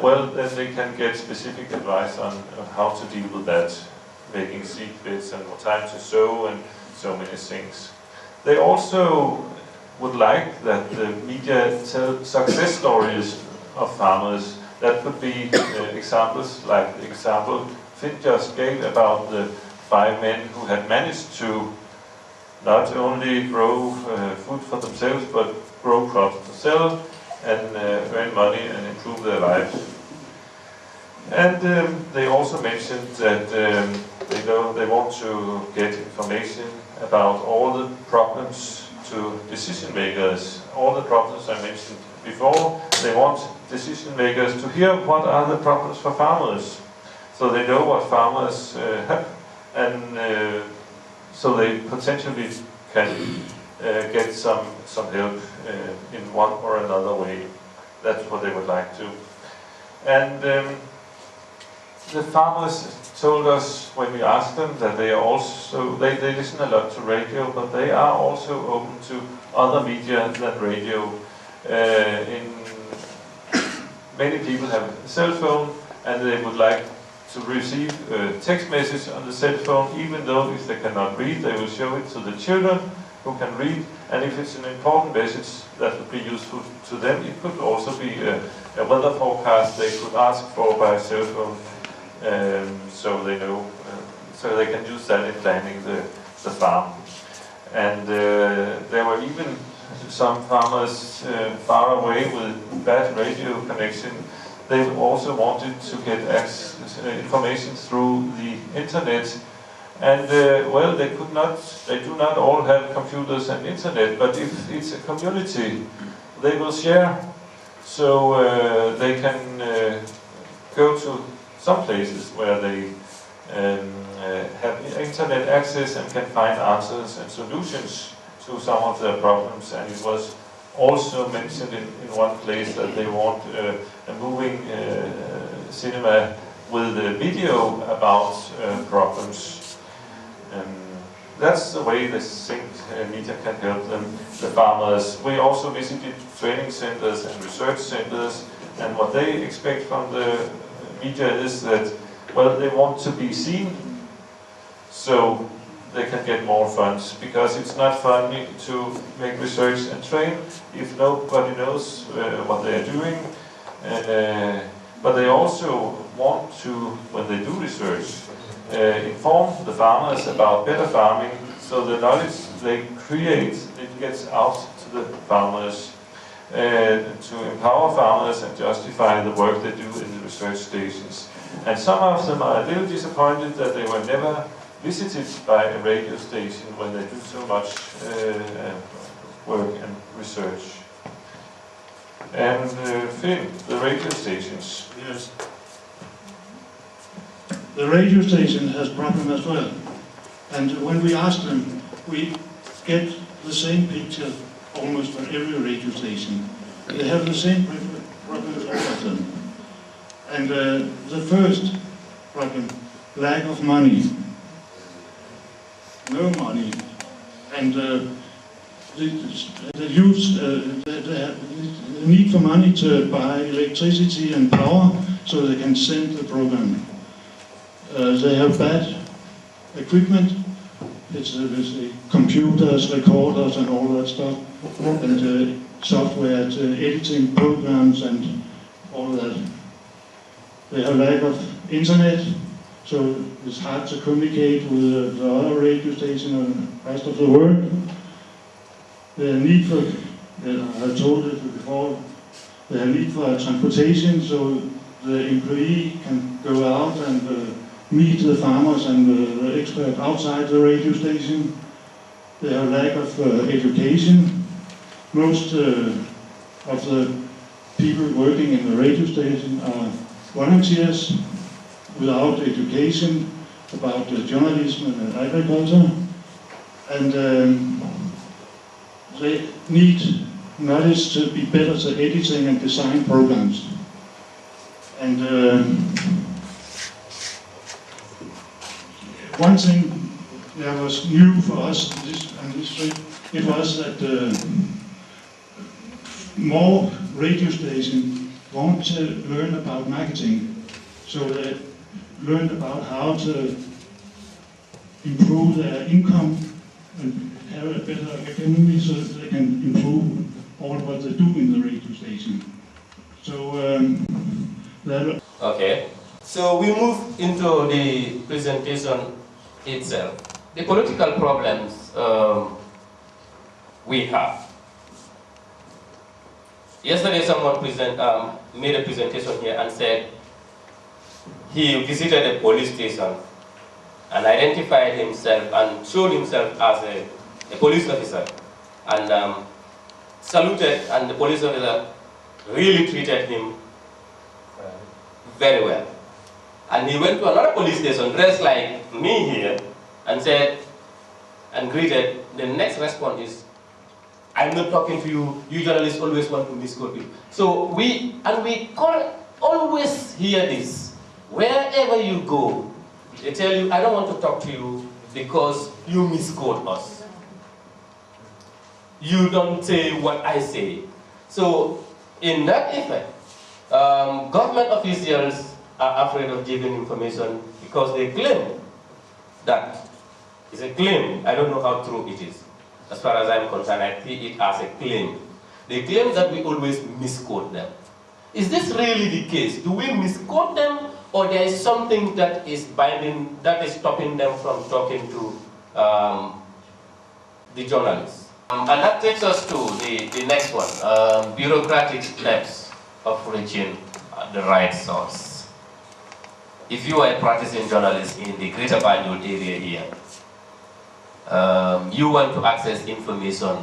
Well, then they can get specific advice on how to deal with that, making seed beds and what time to sow and so many things. They also would like that the media tell success stories of farmers. That could be examples like the example Finn just gave about the 5 men who had managed to not only grow food for themselves but grow crops to sell, and earn money and improve their lives. And they also mentioned that they want to get information about all the problems to decision makers. All the problems I mentioned before, they want decision makers to hear what are the problems for farmers, so they know what farmers have, and so they potentially can get some help in one or another way. That's what they would like to. And the farmers told us when we asked them that they are also, they listen a lot to radio, but they are also open to other media than radio. Many people have a cell phone and they would like to receive a text message on the cell phone, even though if they cannot read, they will show it to the children who can read, and if it's an important message that would be useful to them, it could also be a weather forecast they could ask for by cell phone, so they know, so they can use that in planning the farm. And there were even some farmers far away with bad radio connection. They also wanted to get information through the internet. And well, they do not all have computers and internet, but if it's a community, they will share. So they can go to some places where they have internet access and can find answers and solutions to some of their problems. And it was also mentioned in one place that they want a moving cinema with a video about problems. That's the way they think media can help them, the farmers. We also visited training centers and research centers, and what they expect from the media is that, well, they want to be seen so they can get more funds, because it's not fun to make research and train if nobody knows what they are doing. But they also want to, when they do research, inform the farmers about better farming, so the knowledge they create, it gets out to the farmers, to empower farmers and justify the work they do in the research stations. And some of them are a little disappointed that they were never visited by a radio station when they do so much work and research. And Finn, the radio stations. Yes. The radio station has problem as well. And when we ask them, we get the same picture almost for every radio station. They have the same problems, all of them. And the first problem, lack of money. No money. And the need for money to buy electricity and power so they can send the program. They have bad equipment. It's computers, recorders, and all that stuff, and software to editing programs and all that. They have lack of internet, so it's hard to communicate with the other radio station and the rest of the world. The need for, I told it before, the need for transportation, so the employee can go out and meet the farmers and the experts outside the radio station. They have lack of education. Most of the people working in the radio station are volunteers without education about journalism and agriculture. And they need knowledge to be better at editing and design programs. And one thing that was new for us on this trip, it was that more radio stations want to learn about marketing. So they learned about how to improve their income and have a better economy so that they can improve all what they do in the radio station. So Okay. So we move into the presentation itself. The political problems we have. Yesterday someone made a presentation here and said he visited a police station and identified himself and showed himself as a police officer and saluted, and the police officer really treated him very well. And he went to another police station dressed like me here and said, and greeted. The next response is, I'm not talking to you, you journalists always want to misquote me. So we always hear this. Wherever you go, they tell you, I don't want to talk to you because you misquote us. You don't say what I say. So in that effect, government officials are afraid of giving information because they claim that it's a claim. I don't know how true it is. As far as I'm concerned, I see it as a claim. They claim that we always misquote them. Is this really the case? Do we misquote them, or there is something that is binding, that is stopping them from talking to the journalists? And that takes us to the next one, bureaucratic steps of reaching the right source. If you are a practicing journalist in the Greater Banjul area here, you want to access information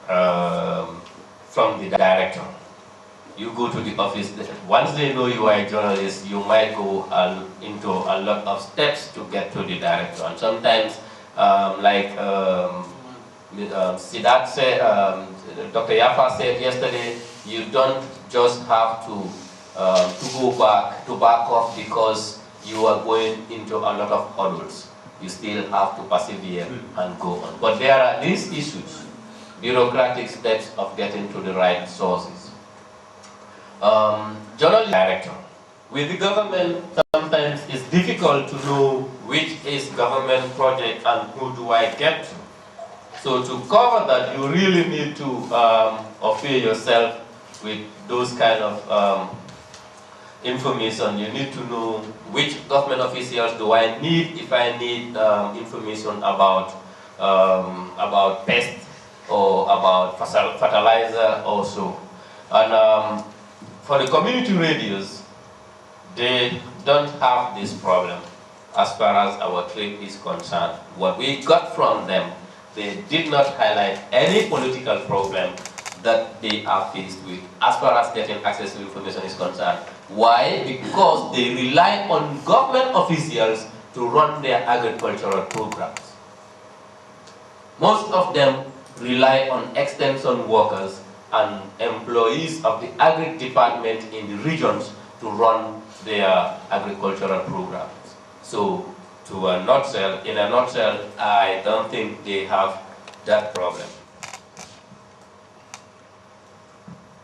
from the director. You go to the office. Once they know you are a journalist, you might go into a lot of steps to get to the director. And sometimes, like Siddharth said, Dr. Yafa said yesterday, you don't just have to back off because you are going into a lot of hurdles. You still have to persevere and go on. But there are these issues, bureaucratic steps of getting to the right sources. Journalist director. With the government, sometimes it's difficult to know which is government project and who do I get to. So to cover that, you really need to affiliate yourself with those kind of information. You need to know which government officials do I need if I need information about pests or about fertilizer also. And for the community radios, they don't have this problem as far as our trade is concerned. What we got from them, they did not highlight any political problem that they are faced with as far as getting access to information is concerned. Why? Because they rely on government officials to run their agricultural programs. Most of them rely on extension workers and employees of the agri department in the regions to run their agricultural programs. So, in a nutshell, I don't think they have that problem.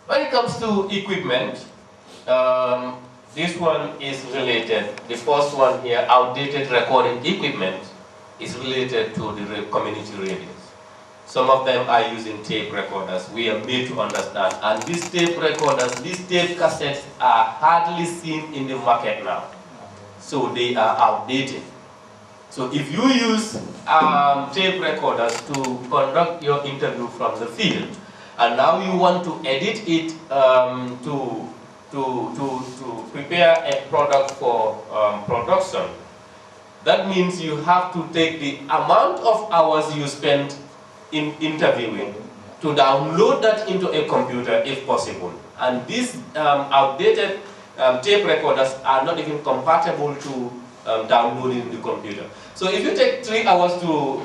When it comes to equipment, this one is related. The first one here, outdated recording equipment, is related to the community radios. Some of them are using tape recorders. We are made to understand. And these tape recorders, these tape cassettes are hardly seen in the market now. So they are outdated. So if you use tape recorders to conduct your interview from the field, and now you want to edit it to prepare a product for production, that means you have to take the amount of hours you spend in interviewing to download that into a computer if possible. And these outdated tape recorders are not even compatible to download in the computer. So if you take 3 hours to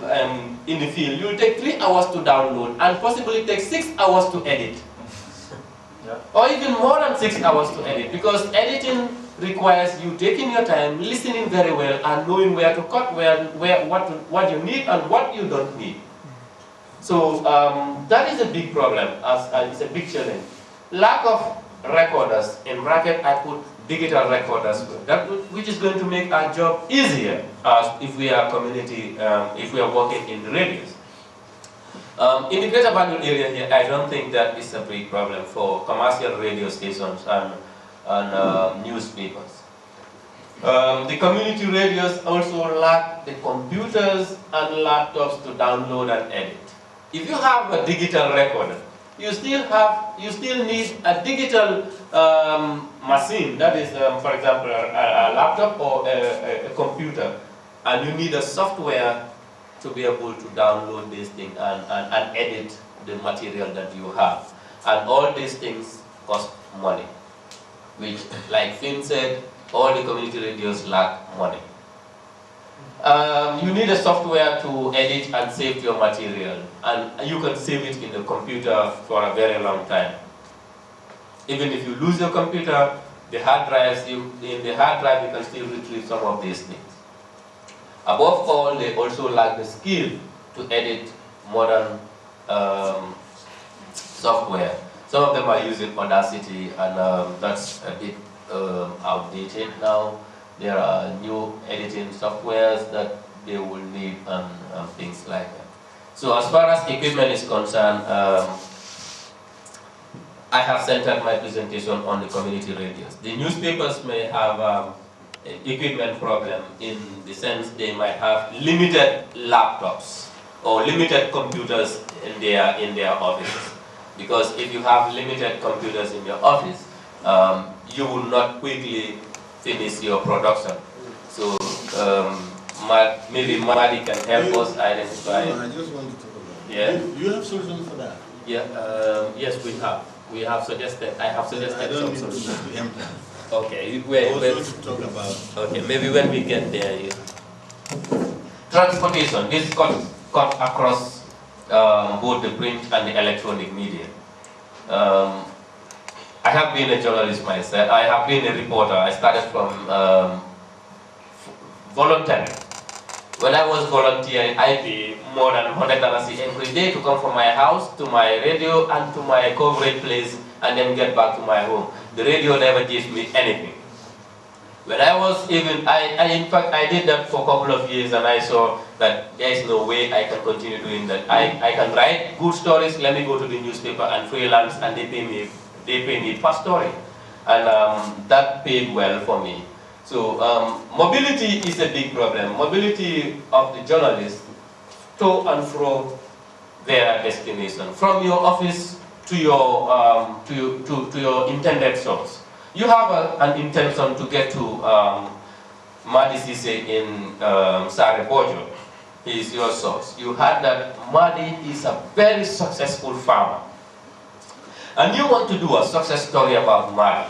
in the field, you will take 3 hours to download and possibly take 6 hours to edit. Yeah. Or even more than 6 hours to edit, because editing requires you taking your time, listening very well, and knowing where to cut, what you need and what you don't need. So that is a big problem, it's a big challenge. Lack of recorders, in bracket I put digital recorders, which is going to make our job easier if we are if we are working in the radios. In the Greater Banjul area here, I don't think that is a big problem for commercial radio stations and newspapers. The community radios also lack the computers and laptops to download and edit. If you have a digital recorder, you still need a digital machine, that is, for example, a laptop or a computer, and you need a software to be able to download this thing and edit the material that you have. And all these things cost money, which, like Finn said, all the community radios lack money. You need a software to edit and save your material, and you can save it in the computer for a very long time. Even if you lose your computer, the hard drives, in the hard drive you can still retrieve some of these things. Above all, they also lack the skill to edit modern software. Some of them are using Audacity, and that's a bit outdated now. There are new editing softwares that they will need and things like that. So as far as equipment is concerned, I have centered my presentation on the community radios. The newspapers may have equipment problem in the sense they might have limited laptops or limited computers in their offices. Because if you have limited computers in your office, you will not quickly finish your production. So maybe Madi can help us identify. I just want to talk about it. Yeah. Do you have solutions for that? Yeah. Yes, we have. We have suggested. I have suggested some solutions. Okay. To talk about. Okay. Maybe when we get there. Yeah. Transportation. This cut across both the print and the electronic media. I have been a journalist myself. I have been a reporter. I started from voluntary. When I was volunteering, I pay more than $100 every day to come from my house to my radio and to my coverage place and then get back to my home. The radio never gave me anything. When I was in fact, I did that for a couple of years and I saw that there is no way I can continue doing that. I can write good stories, let me go to the newspaper and freelance, and they pay me per story. And that paid well for me. So mobility is a big problem. Mobility of the journalists to and fro their destination, from your office to your intended source. You have an intention to get to Madi Sise in Sare Bojo. He is your source. You heard that Madi is a very successful farmer. And you want to do a success story about Madi.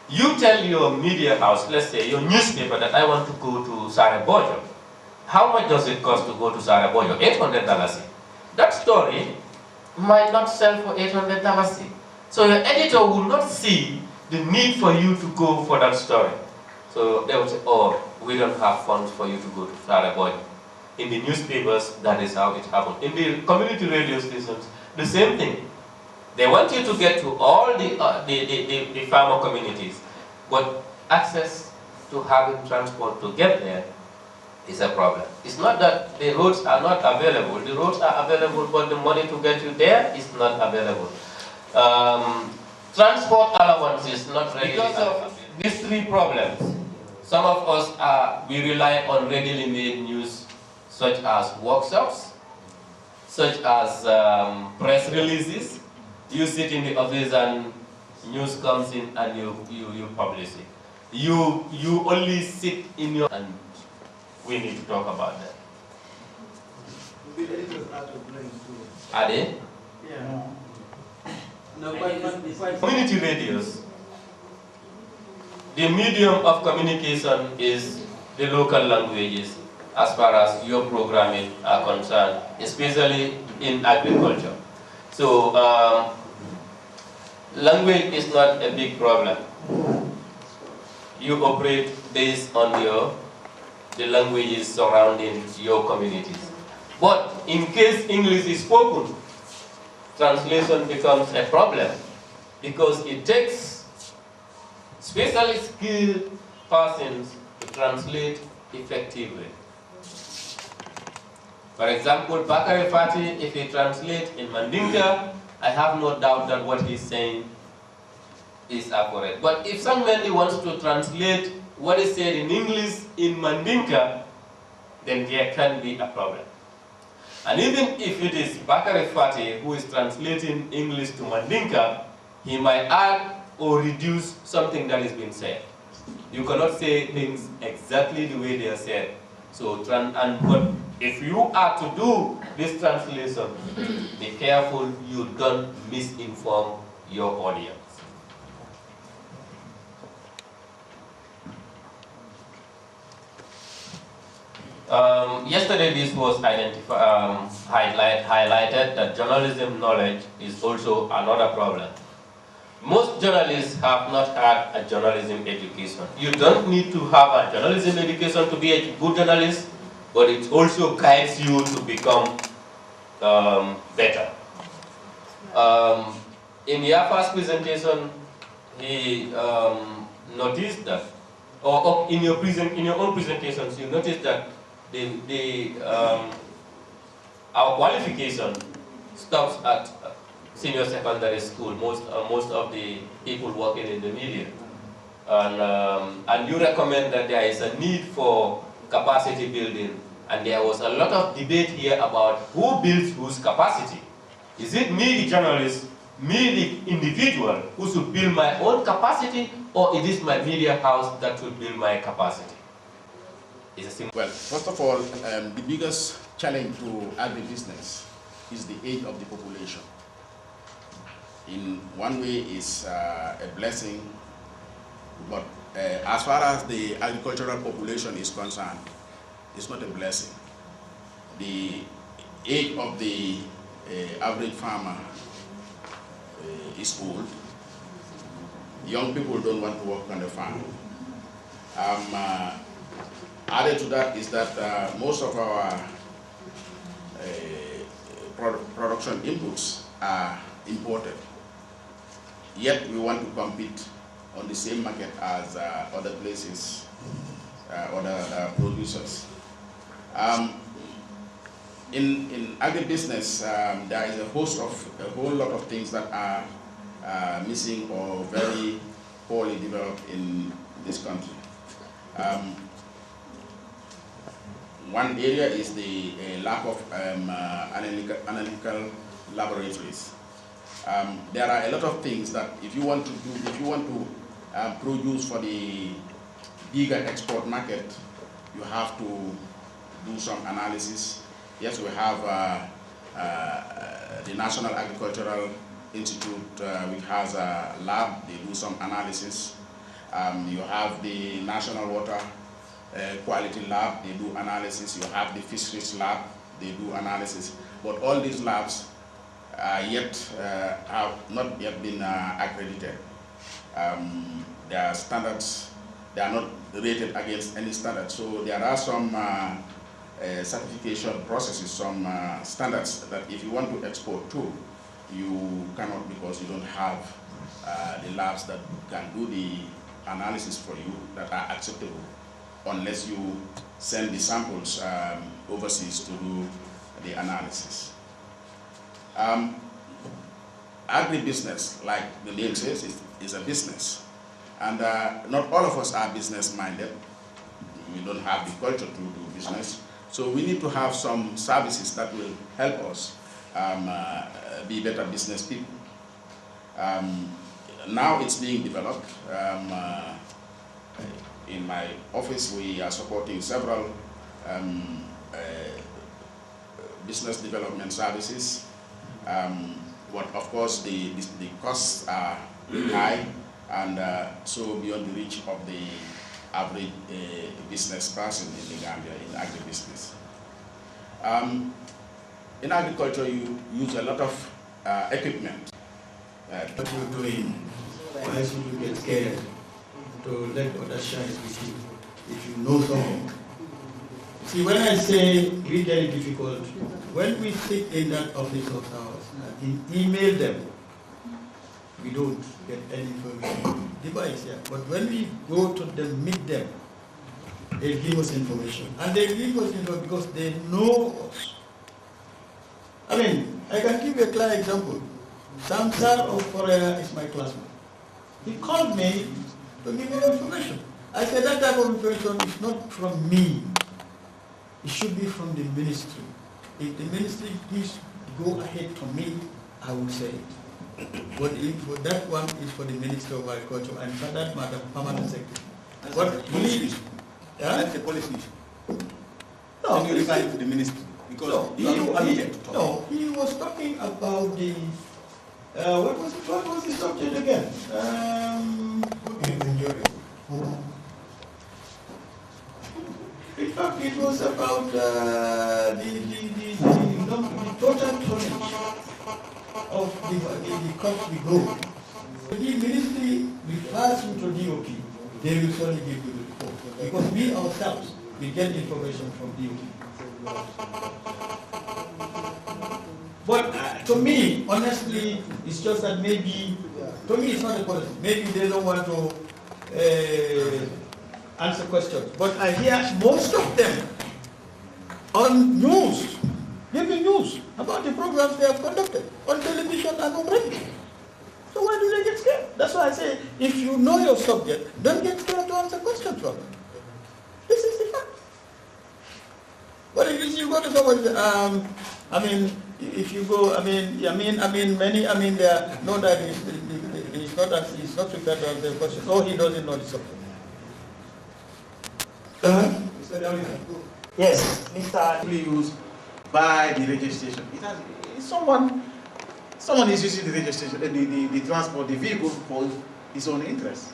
You tell your media house, let's say your newspaper, that I want to go to Sare Bojo. How much does it cost to go to Sare Bojo? $800. That story might not sell for $800. So your editor will not see the need for you to go for that story. So they will say, oh, we don't have funds for you to go to Sare Bojo. In the newspapers, that is how it happened. In the community radio stations, the same thing. They want you to get to all the farmer communities, but access to having transport to get there is a problem. It's not that the roads are not available. The roads are available, but the money to get you there is not available. Transport allowance is not readily available. Because of these three problems, some of us we rely on readily made news, such as workshops, such as press releases. You sit in the office and news comes in and you publish it. You only sit in your, and we need to talk about that. The editors are to blame too. Are they? Yeah. No, Community radios. The medium of communication is the local languages as far as your programming are concerned, especially in agriculture. So language is not a big problem. You operate based on the languages surrounding your communities. But in case English is spoken, translation becomes a problem because it takes specially skilled persons to translate effectively. For example, Bakari Fati, if he translates in Mandinka, I have no doubt that what he's saying is accurate. But if somebody wants to translate what is said in English in Mandinka, then there can be a problem. And even if it is Bakari Fati who is translating English to Mandinka, he might add or reduce something that is being said. You cannot say things exactly the way they are said. So, but if you are to do this translation, be careful you don't misinform your audience. Yesterday this was highlighted that journalism knowledge is also another problem. Most journalists have not had a journalism education. You don't need to have a journalism education to be a good journalist, but it also guides you to become better. In your first presentation, he noticed that, or in your own presentations, you noticed that our qualification stops at senior secondary school. Most of the people working in the media, and you recommend that there is a need for capacity building, and there was a lot of debate here about who builds whose capacity. Is it me, the journalist, me, the individual, who should build my own capacity, or is it my media house that should build my capacity? Well, first of all, the biggest challenge to agribusiness is the age of the population. In one way, it's a blessing, but as far as the agricultural population is concerned, it's not a blessing. The age of the average farmer is old. Young people don't want to work on the farm. Added to that is that most of our production inputs are imported. Yet we want to compete on the same market as other places, other producers. In agribusiness, there is a whole lot of things that are missing or very poorly developed in this country. One area is the lack of analytical laboratories. There are a lot of things that if you want to produce for the bigger export market, you have to do some analysis. Yes, we have the National Agricultural Institute, which has a lab. They do some analysis. You have the National Water Quality Lab, they do analysis. You have the Fisheries Lab, they do analysis. But all these labs have not yet been accredited. Their standards, they are not rated against any standard. So there are some certification processes, some standards that if you want to export to, you cannot, because you don't have the labs that can do the analysis for you that are acceptable, unless you send the samples overseas to do the analysis. Agribusiness, like the name says, is a business. And not all of us are business-minded. We don't have the culture to do business. So we need to have some services that will help us be better business people. Now it's being developed. In my office, we are supporting several business development services. But of course, the costs are high, and so beyond the reach of the average business person in the Gambia in agribusiness. In agriculture, you use a lot of equipment. What you're doing, why should you get scared to let others shine with you if you know something? See, when I say we get it difficult, when we sit in that office of ours and email them, we don't get any information. Device, yeah. But when we go to them, meet them, they give us information. And they give us information because they know us. I mean, I can give you a clear example. Samsar of Korea is my classmate. He called me to give me information. I said that type of information is not from me. It should be from the ministry. if the ministry gives go ahead to me, I will say it. But that one is for the Minister of Agriculture, and for that matter, Permanent Secretary. What policy? That's the policy issue. No, can you reply to the ministry? Because he was talking about the what was the subject again? In fact, it was about the total tonnage of the cost we go. The ministry will pass you to DOP. They will surely give you the report. Because we ourselves, we get information from DOP. But to me, honestly, it's just that maybe, to me it's not a policy. Maybe they don't want to answer questions. But I hear most of them on news, giving news about the programs they have conducted on television and on radio. So why do they get scared? That's why I say, if you know your subject, don't get scared to answer questions from it. This is the fact. But if you go to somebody, if you go, many, they know that he's not prepared to answer the question, or he doesn't know the subject. Yes, Mr. used by the registration. Someone is using the registration, the transport, the vehicle for his own interest.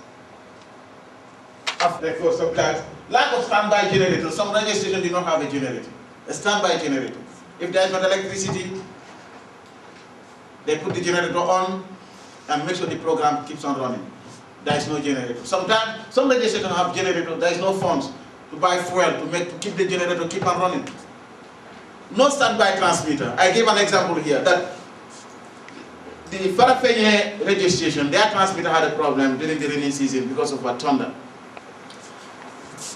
Therefore, sometimes lack of standby generator. Some registration do not have a generator, a standby generator. If there is not electricity, they put the generator on and make sure the program keeps on running. There is no generator. Sometimes some legislation have generator. There is no funds to buy fuel to keep the generator keep on running. No standby transmitter. I gave an example here that the Farafenye registration, their transmitter had a problem during the rainy season because of a thunder.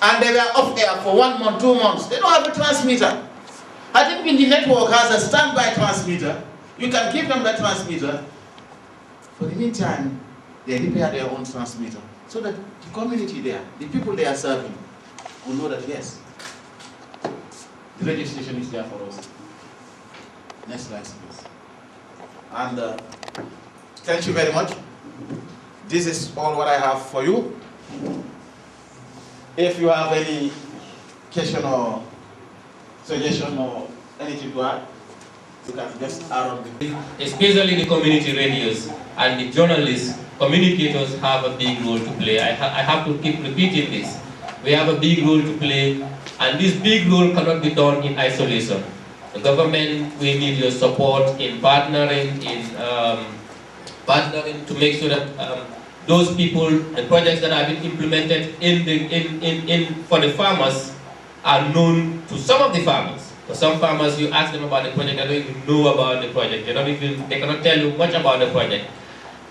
And they were off air for 1 month, 2 months. They don't have a transmitter. I think when the network has a standby transmitter, you can give them that transmitter. For the meantime, they repair their own transmitter so that the community there, the people they are serving, will know that yes, the registration is there for us. Next slide, please. And thank you very much. This is all what I have for you. If you have any question or suggestion or anything to add, you can just add on. Especially the community radios and the journalists, communicators have a big role to play. I have to keep repeating this. We have a big role to play, and this big role cannot be done in isolation. The government, we need your support in partnering, to make sure that those people, the projects that have been implemented for the farmers are known to some of the farmers. For some farmers, you ask them about the project, they don't even know about the project. They cannot tell you much about the project.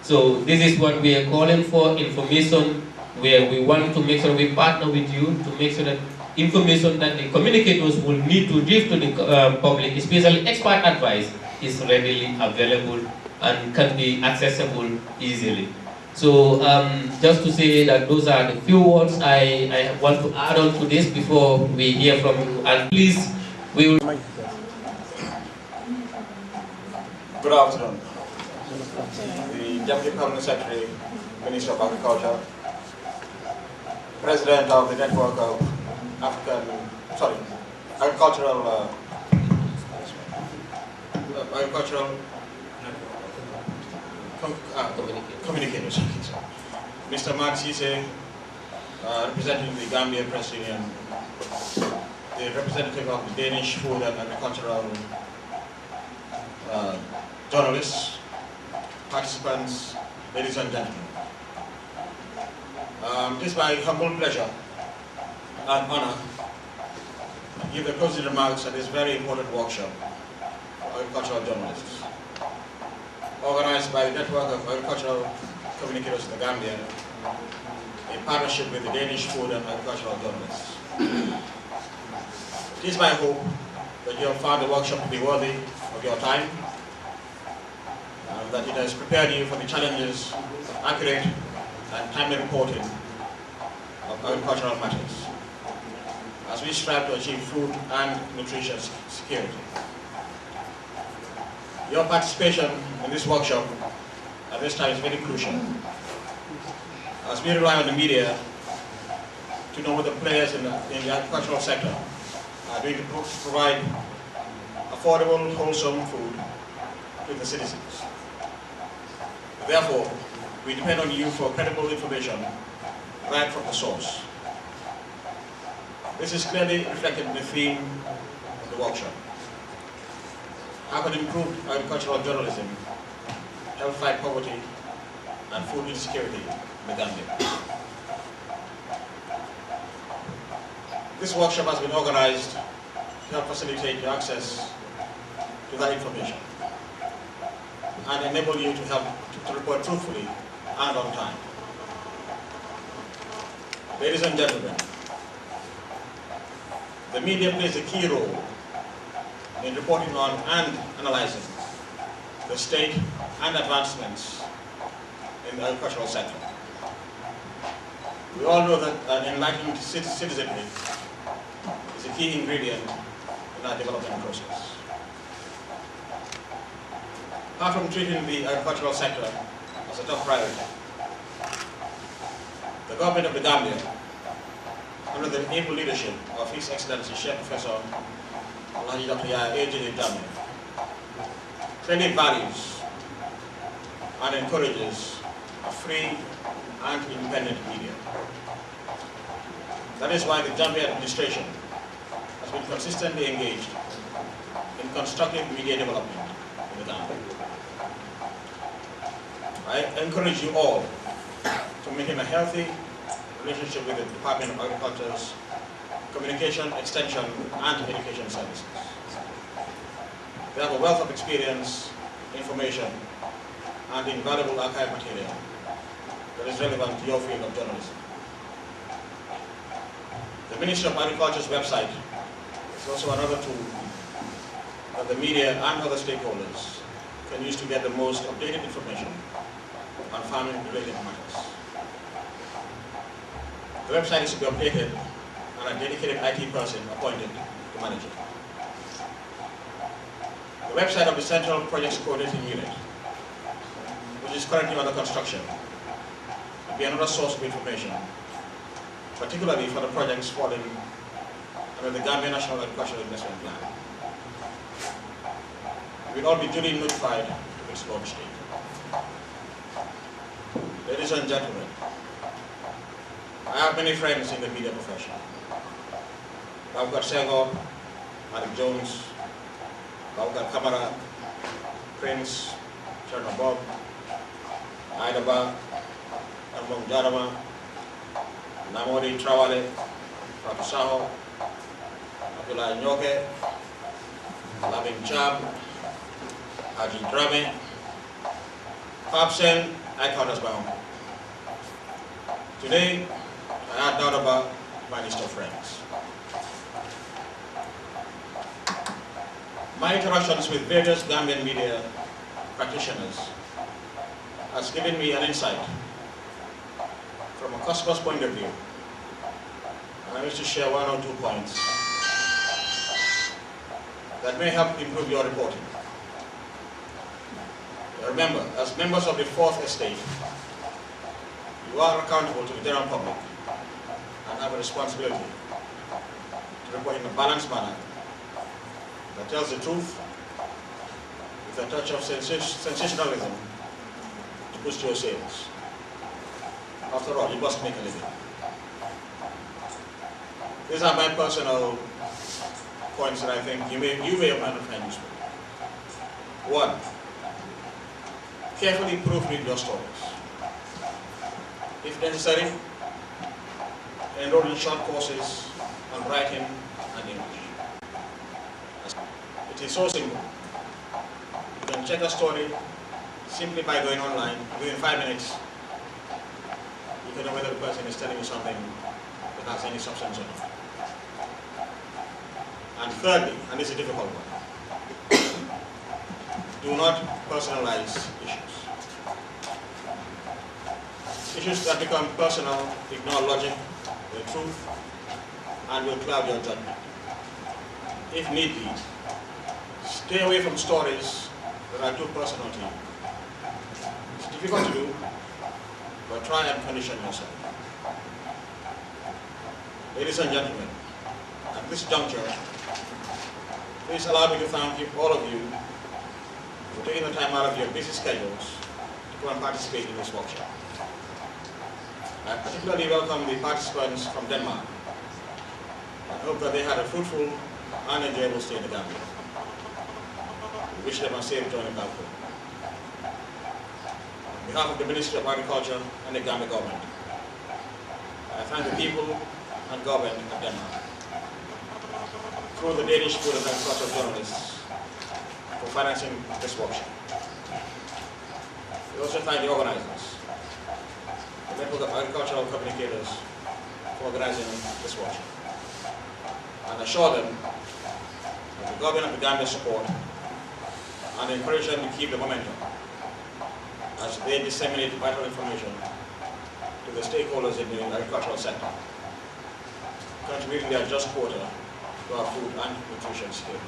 So this is what we are calling for, information, where we want to make sure we partner with you to make sure that information that the communicators will need to give to the public, especially expert advice, is readily available and can be accessible easily. So just to say that those are the few words I want to add on to this before we hear from you. And please, we will... Good afternoon. The Deputy Permanent Secretary, Minister of Agriculture, President of the Network of Agricultural Communicators. Mr. Mark Sise, representing the Gambian Press Union, the representative of the Danish Food and Agricultural journalists, participants, ladies and gentlemen. It is my humble pleasure and honor to give the closing remarks at this very important workshop for agricultural journalists, organized by the Network of Agricultural Communicators in the Gambia, in partnership with the Danish Food and Agricultural Journalists. It is my hope that you have found the workshop to be worthy of your time, and that it has prepared you for the challenges of accurate and timely reporting of agricultural matters, as we strive to achieve food and nutrition security. Your participation in this workshop at this time is very crucial, as we rely on the media to know what the players in the agricultural sector are doing to provide affordable, wholesome food to the citizens. Therefore, we depend on you for credible information right from the source. This is clearly reflected in the theme of the workshop. How can improved agricultural journalism help fight poverty and food insecurity in the Gambia? This workshop has been organized to help facilitate your access to that information and enable you to help to report truthfully and on time. Ladies and gentlemen, the media plays a key role in reporting on and analyzing the state and advancements in the agricultural sector. We all know that enlightened citizenry is a key ingredient in our development process. Apart from treating the agricultural sector as a top priority, the government of the Gambia, under the able leadership of His Excellency Sheikh Professor Dr. AGRI-JOURNALISM, clearly values and encourages a free and independent media. That is why the Gambia administration has been consistently engaged in constructive media development in the Gambia. I encourage you all to maintain a healthy relationship with the Department of Agriculture's Communication, Extension, and Education Services. They have a wealth of experience, information, and invaluable archive material that is relevant to your field of journalism. The Ministry of Agriculture's website is also another tool that the media and other stakeholders can use to get the most updated information on farming-related matters. The website is to be updated and a dedicated IT person appointed to manage it. The website of the Central Projects Coordinating Unit, which is currently under construction, will be another source of information, particularly for the projects falling under the Gambia National Agricultural Investment Plan. We will all be duly notified to its launch date. Ladies and gentlemen, I have many friends in the media profession. I've got Sego, Malik Jones, I've got Kamara, Prince, Cherno Bob, Aidaba, Ambong Jarama, Namori Trawale, Fatu Saho, Abdullah Nyoke, Lavin Cham, Haji Drame, Fabsen, I count as my own. Today, I had doubt about my list of friends. My interactions with various Gambian media practitioners has given me an insight from a customer's point of view. And I wish to share one or 2 points that may help improve your reporting. Remember, as members of the Fourth Estate, you are accountable to the general public and have a responsibility to report in a balanced manner that tells the truth with a touch of sensationalism to boost your sales. After all, you must make a living. These are my personal points that I think you may find useful. 1. Carefully proofread your stories. If necessary, enroll in short courses on writing and English. It is so simple. You can check a story simply by going online. Within 5 minutes, you can know whether the person is telling you something that has any substance on it. And thirdly, and this is a difficult one, do not personalize issues. Issues that become personal ignore logic, the truth, and will cloud your judgment. If need be, stay away from stories that are too personal to you. It's difficult to do, but try and condition yourself. Ladies and gentlemen, at this juncture, please allow me to thank all of you for taking the time out of your busy schedules to come and participate in this workshop. I particularly welcome the participants from Denmark. I hope that they had a fruitful and enjoyable stay in the Gambia. We wish them a safe journey back home. On behalf of the Ministry of Agriculture and the Gambia government, I thank the people and government of Denmark, through the Danish Food and Agricultural Journalists, for financing this workshop. We also thank the organizers, the Network of Agricultural Communicators, for organizing this workshop, and assure them that the government of the Gambia support and encourage them to keep the momentum as they disseminate vital information to the stakeholders in the agricultural sector, contributing their just quota to our food and nutrition scale.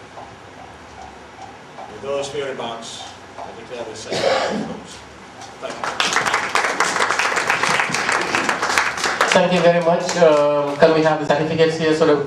With those few remarks, I declare this session closed. Thank you. Thank you very much. Can we have the certificates here so that